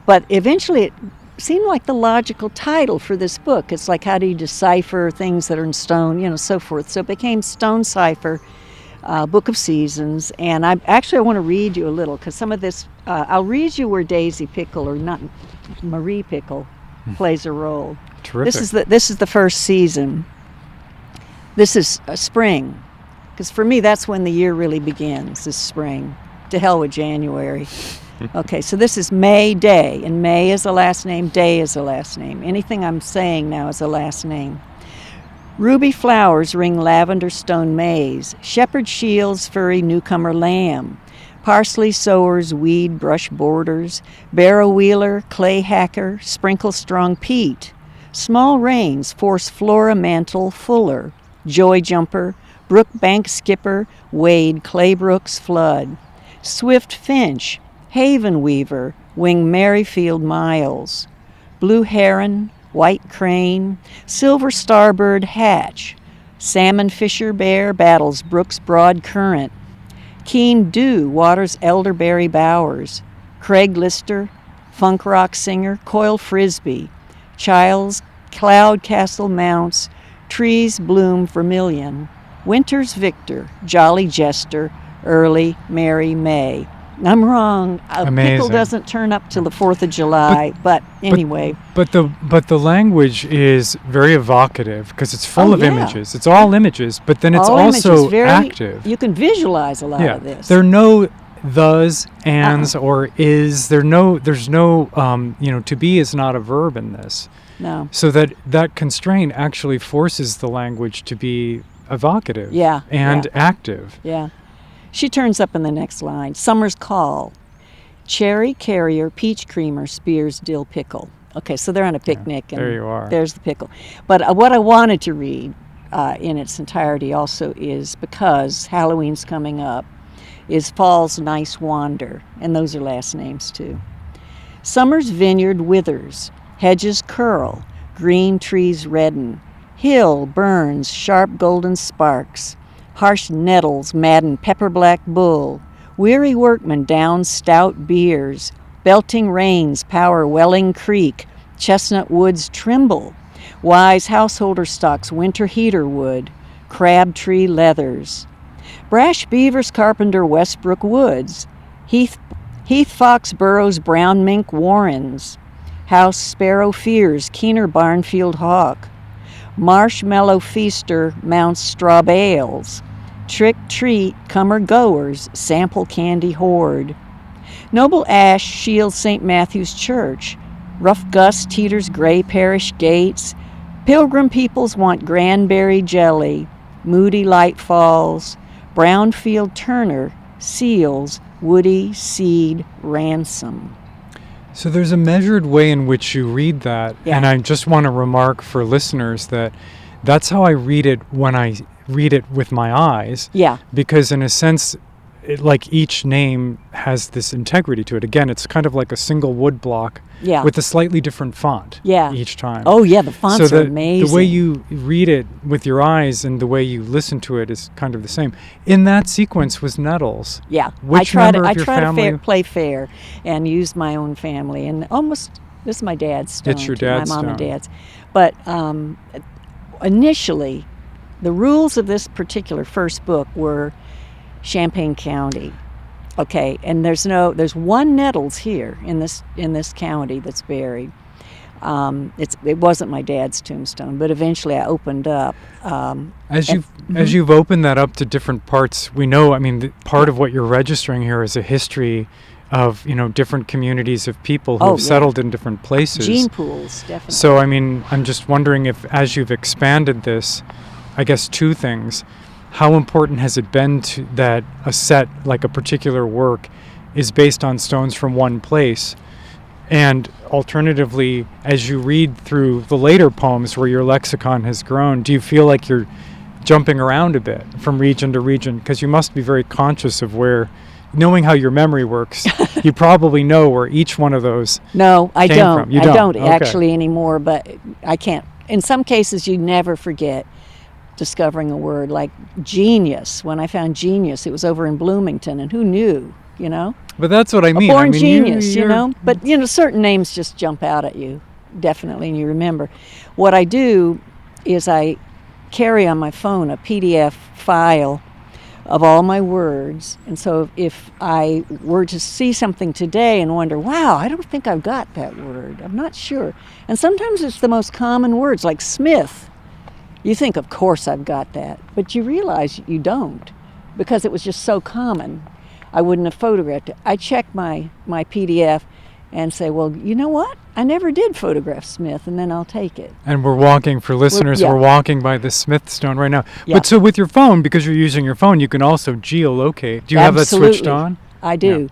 But eventually it seemed like the logical title for this book. It's like, how do you decipher things that are in stone, so forth. So it became Stone Cipher, Book of Seasons. And I want to read you a little, because some of this, I'll read you where Daisy Pickle, or not Marie Pickle, plays a role. Terrific. This is the first season. This is spring, because for me that's when the year really begins, is spring. To hell with January. Okay, so this is May Day, and May is a last name, Day is a last name. Anything I'm saying now is a last name. Ruby flowers ring lavender stone maize, shepherd shields furry newcomer lamb, parsley sowers weed brush borders, barrow wheeler, clay hacker, sprinkle strong peat, small rains force flora mantle fuller, joy jumper, brook bank skipper, wade claybrooks flood, swift finch, haven weaver, wing Merrifield miles, blue heron, white crane, silver starbird hatch, salmon fisher bear battles brook's broad current, keen dew waters elderberry bowers, Craig lister, funk rock singer, coil frisbee, child's cloud castle mounts, trees bloom vermilion, winter's victor, jolly jester, early merry May. I'm wrong. Amazing. Pickle doesn't turn up till the 4th of July, but anyway. But the language is very evocative, because it's full of images. It's all images, but then it's all also images, active. You can visualize a lot of this. There are no thes, ands, or is. There's no to be is not a verb in this. No. So that constraint actually forces the language to be evocative and active. Yeah. She turns up in the next line. Summer's call. Cherry carrier, peach creamer, spears dill pickle. Okay, so they're on a picnic. And there you are. There's the pickle. But what I wanted to read in its entirety also is, because Halloween's coming up, is Fall's Nice Wander, and those are last names too. Summer's vineyard withers, hedges curl, green trees redden, hill burns sharp golden sparks, harsh nettles madden pepper-black bull, weary workmen down stout biers, belting rains power welling creek, chestnut woods tremble, wise householder stocks winter heater wood, crabtree leathers. Brash beavers carpenter Westbrook woods, heath fox burrows brown mink warrens, house sparrow fears keener barnfield hawk, marshmallow feaster mounts straw bales, trick treat comer goers sample candy hoard. Noble ash shields St. Matthew's Church, rough gust teeters gray parish gates, pilgrim peoples want cranberry jelly, moody light falls, brownfield Turner seals woody seed ransom. So there's a measured way in which you read that, Yeah. and I just want to remark for listeners that that's how I read it when I read it with my eyes. Yeah. Because in a sense, like each name has this integrity to it. Again, it's kind of like a single wood block Yeah. with a slightly different font Yeah. each time. Oh yeah, the fonts so are amazing. The way you read it with your eyes and the way you listen to it is kind of the same. In that sequence was Nettles. Yeah, Which I member of your try family? to play fair and use my own family, and almost this is my dad's stone. It's your too, dad's my mom and stone. dad's. But initially, the rules of this particular first book were Champaign County. Okay, and there's one Nettles here in this county that's buried. It wasn't my dad's tombstone, but eventually I opened up. As you've opened that up to different parts, we know. I mean, part of what you're registering here is a history of different communities of people who have settled in different places. Gene pools, definitely. So I mean, I'm just wondering if, as you've expanded this, I guess two things. How important has it been to that a set, like a particular work, is based on stones from one place? And alternatively, as you read through the later poems where your lexicon has grown, do you feel like you're jumping around a bit from region to region? Because you must be very conscious of knowing how your memory works, you probably know where each one of those No, I came don't. from. You I don't Okay. actually anymore, but I can't. In some cases, you never forget discovering a word like genius. When I found genius, it was over in Bloomington, and who knew, But that's what I mean. A born I mean, genius, you're- But, certain names just jump out at you, definitely, and you remember. What I do is I carry on my phone a PDF file of all my words, and so if I were to see something today and wonder, wow, I don't think I've got that word, I'm not sure. And sometimes it's the most common words, like Smith. You think, of course I've got that, but you realize you don't, because it was just so common. I wouldn't have photographed it. I check my PDF and say, well, you know what? I never did photograph Smith, and then I'll take it. And we're walking, for listeners, yeah. we're walking by the Smith stone right now. Yeah. But so with your phone, because you're using your phone, you can also geolocate. Do you have that switched Absolutely. on? I do.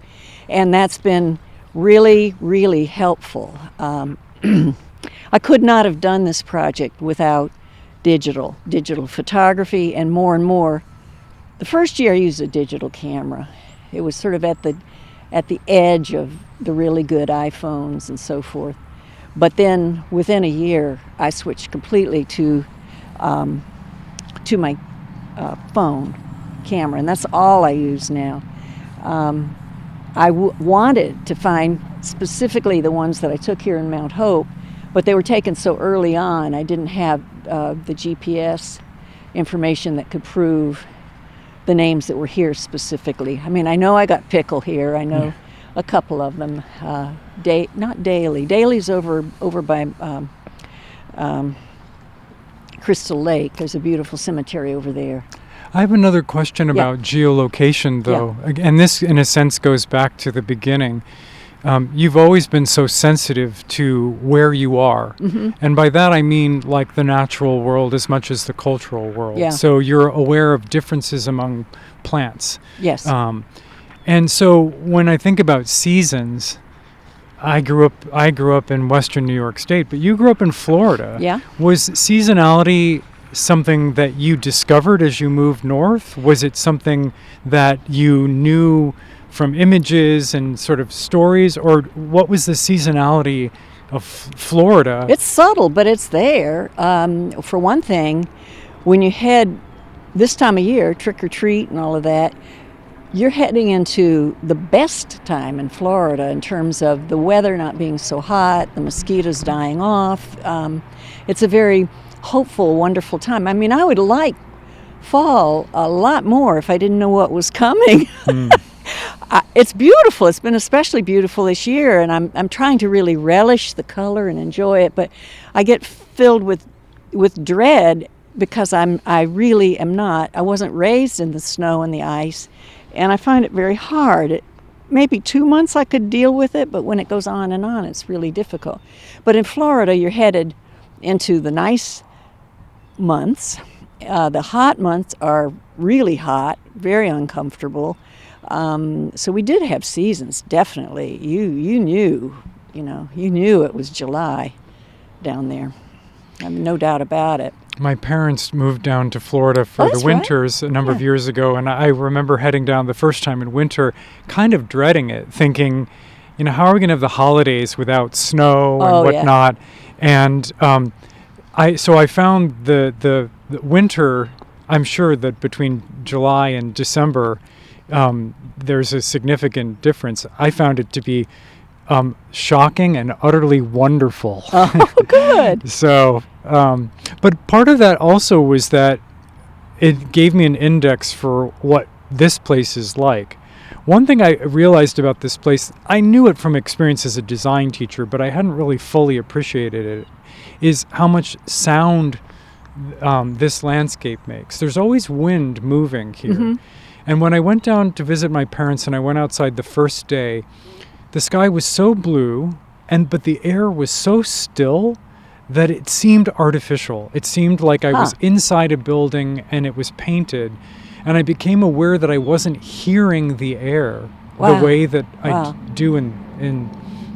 And that's been really, really helpful. I could not have done this project without digital photography, and more. The first year I used a digital camera. It was sort of at the edge of the really good iPhones and so forth. But then within a year, I switched completely to my phone camera, and that's all I use now. I wanted to find specifically the ones that I took here in Mount Hope, but they were taken so early on, I didn't have the GPS information that could prove the names that were here specifically. I mean, I know I got Pickle here. I know a couple of them. Not Daly. Daly's over by Crystal Lake. There's a beautiful cemetery over there. I have another question about geolocation, though. And this, in a sense, goes back to the beginning. You've always been so sensitive to where you are. Mm-hmm. And by that I mean like the natural world as much as the cultural world. Yeah. So you're aware of differences among plants. Yes. And so when I think about seasons, I grew up in Western New York State, but you grew up in Florida. Yeah. Was seasonality something that you discovered as you moved north? Was it something that you knew from images and sort of stories, or what was the seasonality of Florida? It's subtle, but it's there. For one thing, when you head this time of year, trick or treat and all of that, you're heading into the best time in Florida in terms of the weather not being so hot, the mosquitoes dying off. It's a very hopeful, wonderful time. I mean, I would like fall a lot more if I didn't know what was coming. It's beautiful. It's been especially beautiful this year, and I'm trying to really relish the color and enjoy it. But I get filled with dread because I really am not. I wasn't raised in the snow and the ice. And I find it very hard. Maybe 2 months I could deal with it, but when it goes on and on, it's really difficult. But in Florida, you're headed into the nice months. The hot months are really hot, very uncomfortable. So we did have seasons, definitely. You knew it was July down there. I mean, no doubt about it. My parents moved down to Florida for the winters a number of years ago, and I remember heading down the first time in winter, kind of dreading it, thinking, how are we going to have the holidays without snow and whatnot? Yeah. And I found the winter. I'm sure that between July and December, there's a significant difference. I found it to be shocking and utterly wonderful. Oh, good. So, but part of that also was that it gave me an index for what this place is like. One thing I realized about this place, I knew it from experience as a design teacher, but I hadn't really fully appreciated it, is how much sound this landscape makes. There's always wind moving here. Mm-hmm. And when I went down to visit my parents and I went outside the first day, the sky was so blue, but the air was so still that it seemed artificial. It seemed like I was inside a building and it was painted. And I became aware that I wasn't hearing the air the way that I do in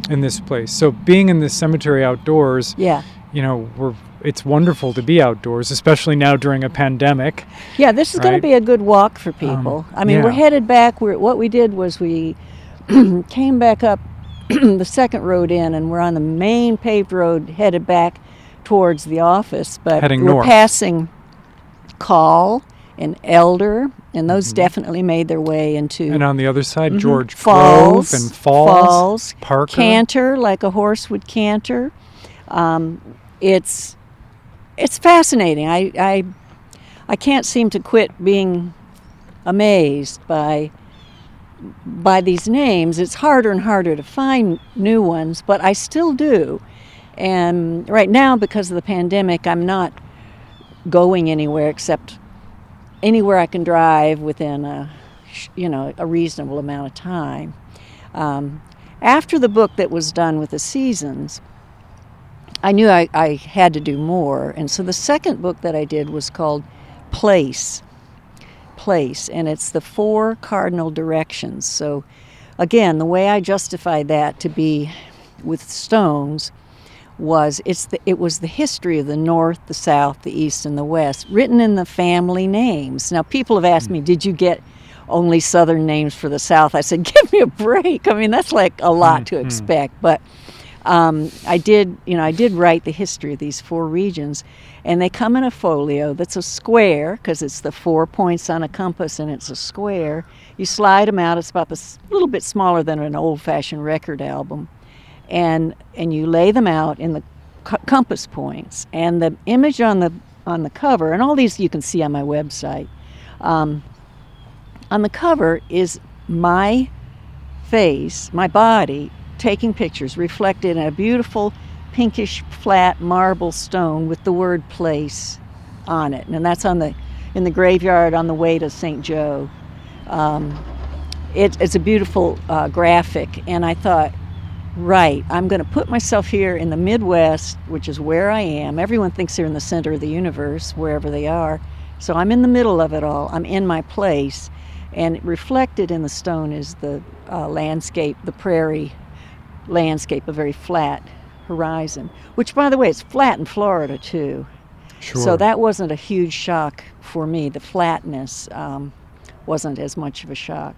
this place. So being in this cemetery outdoors, it's wonderful to be outdoors, especially now during a pandemic. Yeah, this is going to be a good walk for people. We're headed back. What we did was we came back up the second road in, and we're on the main paved road headed back towards the office. But heading we're north. Passing Call and Elder, and those definitely made their way into... And on the other side, George Falls, Grove and Falls, Parker. Canter, like a horse would canter. It's fascinating. I can't seem to quit being amazed by these names. It's harder and harder to find new ones, but I still do. And right now, because of the pandemic, I'm not going anywhere except anywhere I can drive within a reasonable amount of time. After the book that was done with the seasons, I knew I had to do more. And so the second book that I did was called Place, and it's the 4 cardinal directions. So again, the way I justified that to be with stones was it was the history of the North, the South, the East, and the West, written in the family names. Now, people have asked me, did you get only Southern names for the South? I said, give me a break. I mean, that's like a lot to expect, but I did write the history of these 4 regions, and they come in a folio that's a square, because it's the 4 points on a compass, and it's a square. You slide them out. It's about a little bit smaller than an old-fashioned record album, and you lay them out in the compass points. And the image on the cover, and all these you can see on my website. On the cover is my face, my body, taking pictures reflected in a beautiful pinkish flat marble stone with the word place on it, and that's in the graveyard on the way to St. Joe. It's a beautiful graphic, and I thought, right, I'm going to put myself here in the Midwest, which is where I am. Everyone thinks they're in the center of the universe, wherever they are. So I'm in the middle of it all. I'm in my place, and reflected in the stone is the landscape, the prairie landscape, a very flat horizon, which, by the way, it's flat in Florida too. Sure. So that wasn't a huge shock for me. The flatness wasn't as much of a shock.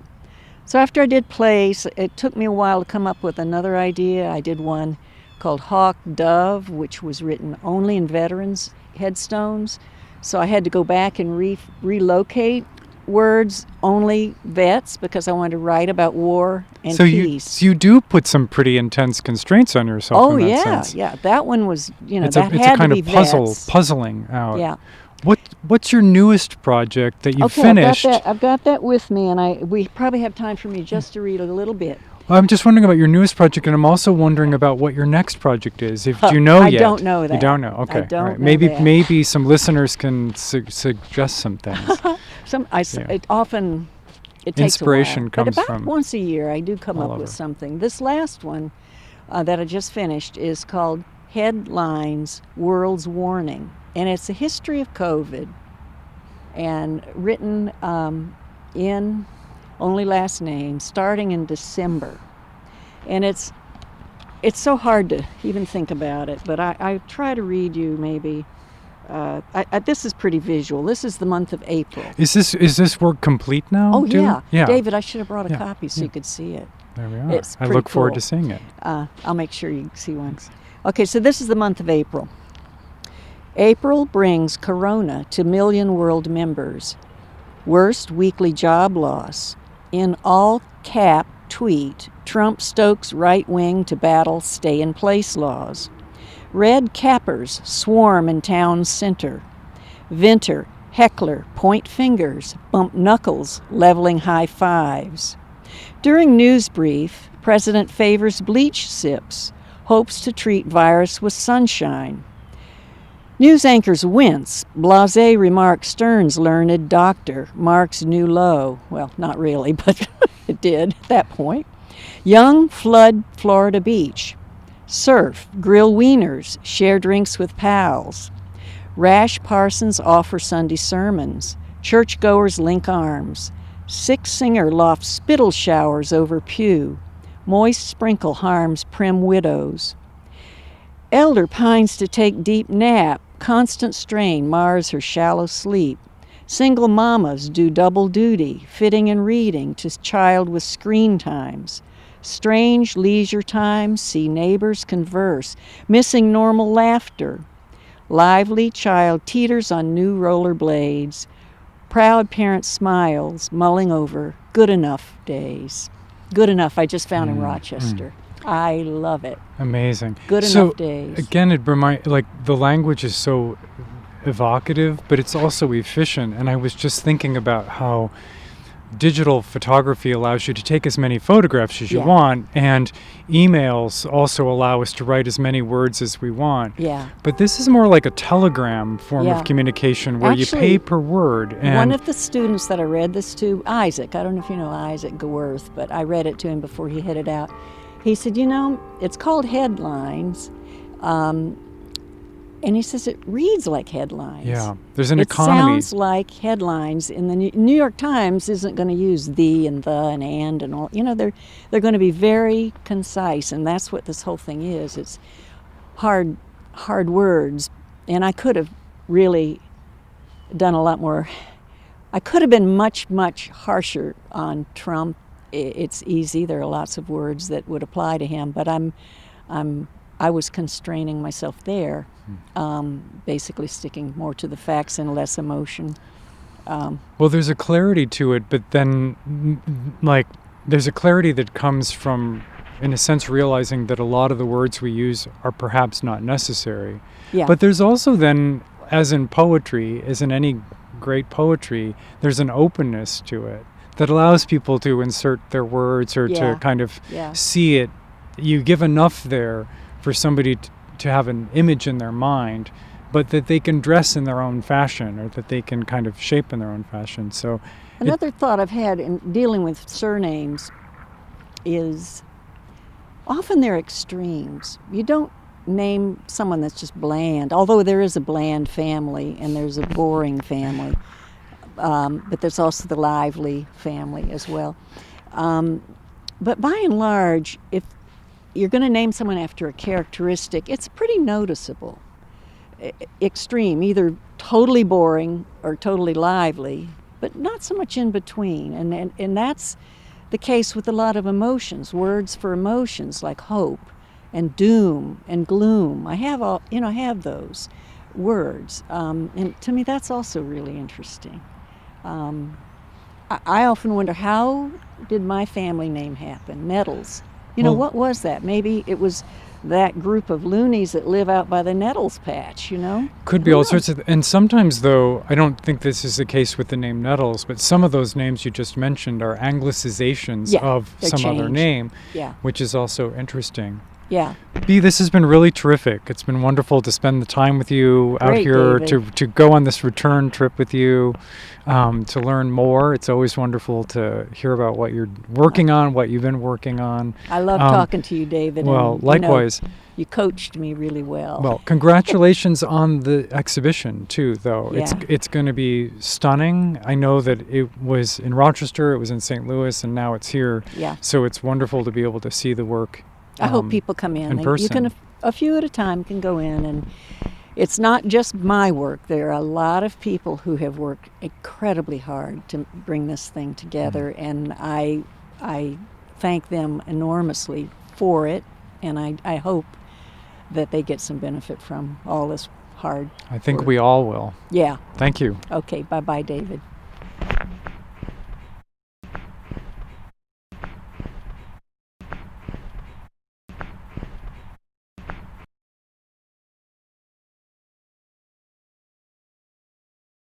So after I did plays, it took me a while to come up with another idea. I did one called Hawk Dove, which was written only in veterans' headstones. So I had to go back and relocate words only vets because I wanted to write about war and peace. So you do put some pretty intense constraints on yourself in that sense. Yeah. That one was, It's that a had kind to be of puzzle, vets. puzzling out. Yeah. What's your newest project that you Okay, finished? I've got that with me, and we probably have time for me just to read a little bit. Well, I'm just wondering about your newest project, and I'm also wondering about what your next project is. Do you know I yet? don't know that. You don't know. Okay. I don't All right. know Maybe that. maybe some listeners can suggest some things. It often it takes Inspiration a while. comes but about from once a year I do come all up over. with something. This last one that I just finished is called Headlines: World's Warning, and it's a history of COVID, and written in only last name, starting in December. And it's so hard to even think about it, but I try to read you maybe. This is pretty visual. This is the month of April. Is this work complete now? Oh, too? yeah. David, I should have brought a Yeah, copy so you could see it. There we are. It's I pretty look forward cool. to seeing it. I'll make sure you see one. Okay, so this is the month of April. April brings corona to million world members. Worst weekly job loss. In all cap tweet, Trump stokes right wing to battle stay-in-place laws. Red cappers swarm in town's center. Venter, heckler, point fingers, bump knuckles, leveling high fives. During news brief, President favors bleach sips, hopes to treat virus with sunshine. News anchors wince. Blasé remarks Stern's learned doctor marks new low. Well, not really, but it did at that point. Young flood Florida beach. Surf, grill wieners, share drinks with pals. Rash parsons offer Sunday sermons. Churchgoers link arms. Sick singer lofts spittle showers over pew. Moist sprinkle harms prim widows. Elder pines to take deep nap. Constant strain mars her shallow sleep. Single mamas do double duty, fitting and reading to child with screen times. Strange leisure times see neighbors converse, missing normal laughter. Lively child teeters on new roller blades. Proud parent smiles, mulling over good enough days. Good enough, I just found in Rochester. I love it. Amazing. Good enough days. Again, it the language is so evocative, but it's also efficient. And I was just thinking about how digital photography allows you to take as many photographs as you want, and emails also allow us to write as many words as we want. Yeah. But this is more like a telegram form of communication where you pay per word. And one of the students that I read this to, Isaac, I don't know if you know Isaac Gaworth, but I read it to him before he headed out. He said, it's called Headlines, and he says it reads like headlines. Yeah, there's an economy. It sounds like headlines. And the New York Times isn't going to use the and the and all. They're going to be very concise, and that's what this whole thing is. It's hard words, and I could have really done a lot more. I could have been much, much harsher on Trump. It's easy. There are lots of words that would apply to him, but I was constraining myself there, basically sticking more to the facts and less emotion. Well, there's a clarity to it, but then, there's a clarity that comes from, in a sense, realizing that a lot of the words we use are perhaps not necessary. Yeah. But there's also then, as in poetry, as in any great poetry, there's an openness to it that allows people to insert their words or to kind of see it. You give enough there for somebody to have an image in their mind, but that they can dress in their own fashion, or that they can kind of shape in their own fashion. So another thought I've had in dealing with surnames is often they're extremes. You don't name someone that's just bland, although there is a bland family and there's a boring family, but there's also the lively family as well. But by and large, if you're going to name someone after a characteristic, it's pretty noticeable. extreme, either totally boring or totally lively, but not so much in between. And that's the case with a lot of emotions, words for emotions like hope and doom and gloom. I have those words. And to me, that's also really interesting. I often wonder, how did my family name happen? Nettles. What was that? Maybe it was that group of loonies that live out by the Nettles patch, Could be all sorts of, and sometimes though, I don't think this is the case with the name Nettles, but some of those names you just mentioned are Anglicizations of some other name, which is also interesting. Yeah. Bea, this has been really terrific. It's been wonderful to spend the time with you out here, to go on this return trip with you, to learn more. It's always wonderful to hear about what you're working on, what you've been working on. I love talking to you, David. Well, and, likewise. You coached me really well. Well, congratulations on the exhibition too, though. Yeah. It's going to be stunning. I know that it was in Rochester, it was in St. Louis, and now it's here. Yeah. So it's wonderful to be able to see the work. I hope people come in. person. You can, a few at a time can go in, and it's not just my work. There are a lot of people who have worked incredibly hard to bring this thing together, and I thank them enormously for it, and I hope that they get some benefit from all this hard I think work. we all will. Yeah. Thank you. Okay, bye-bye, David.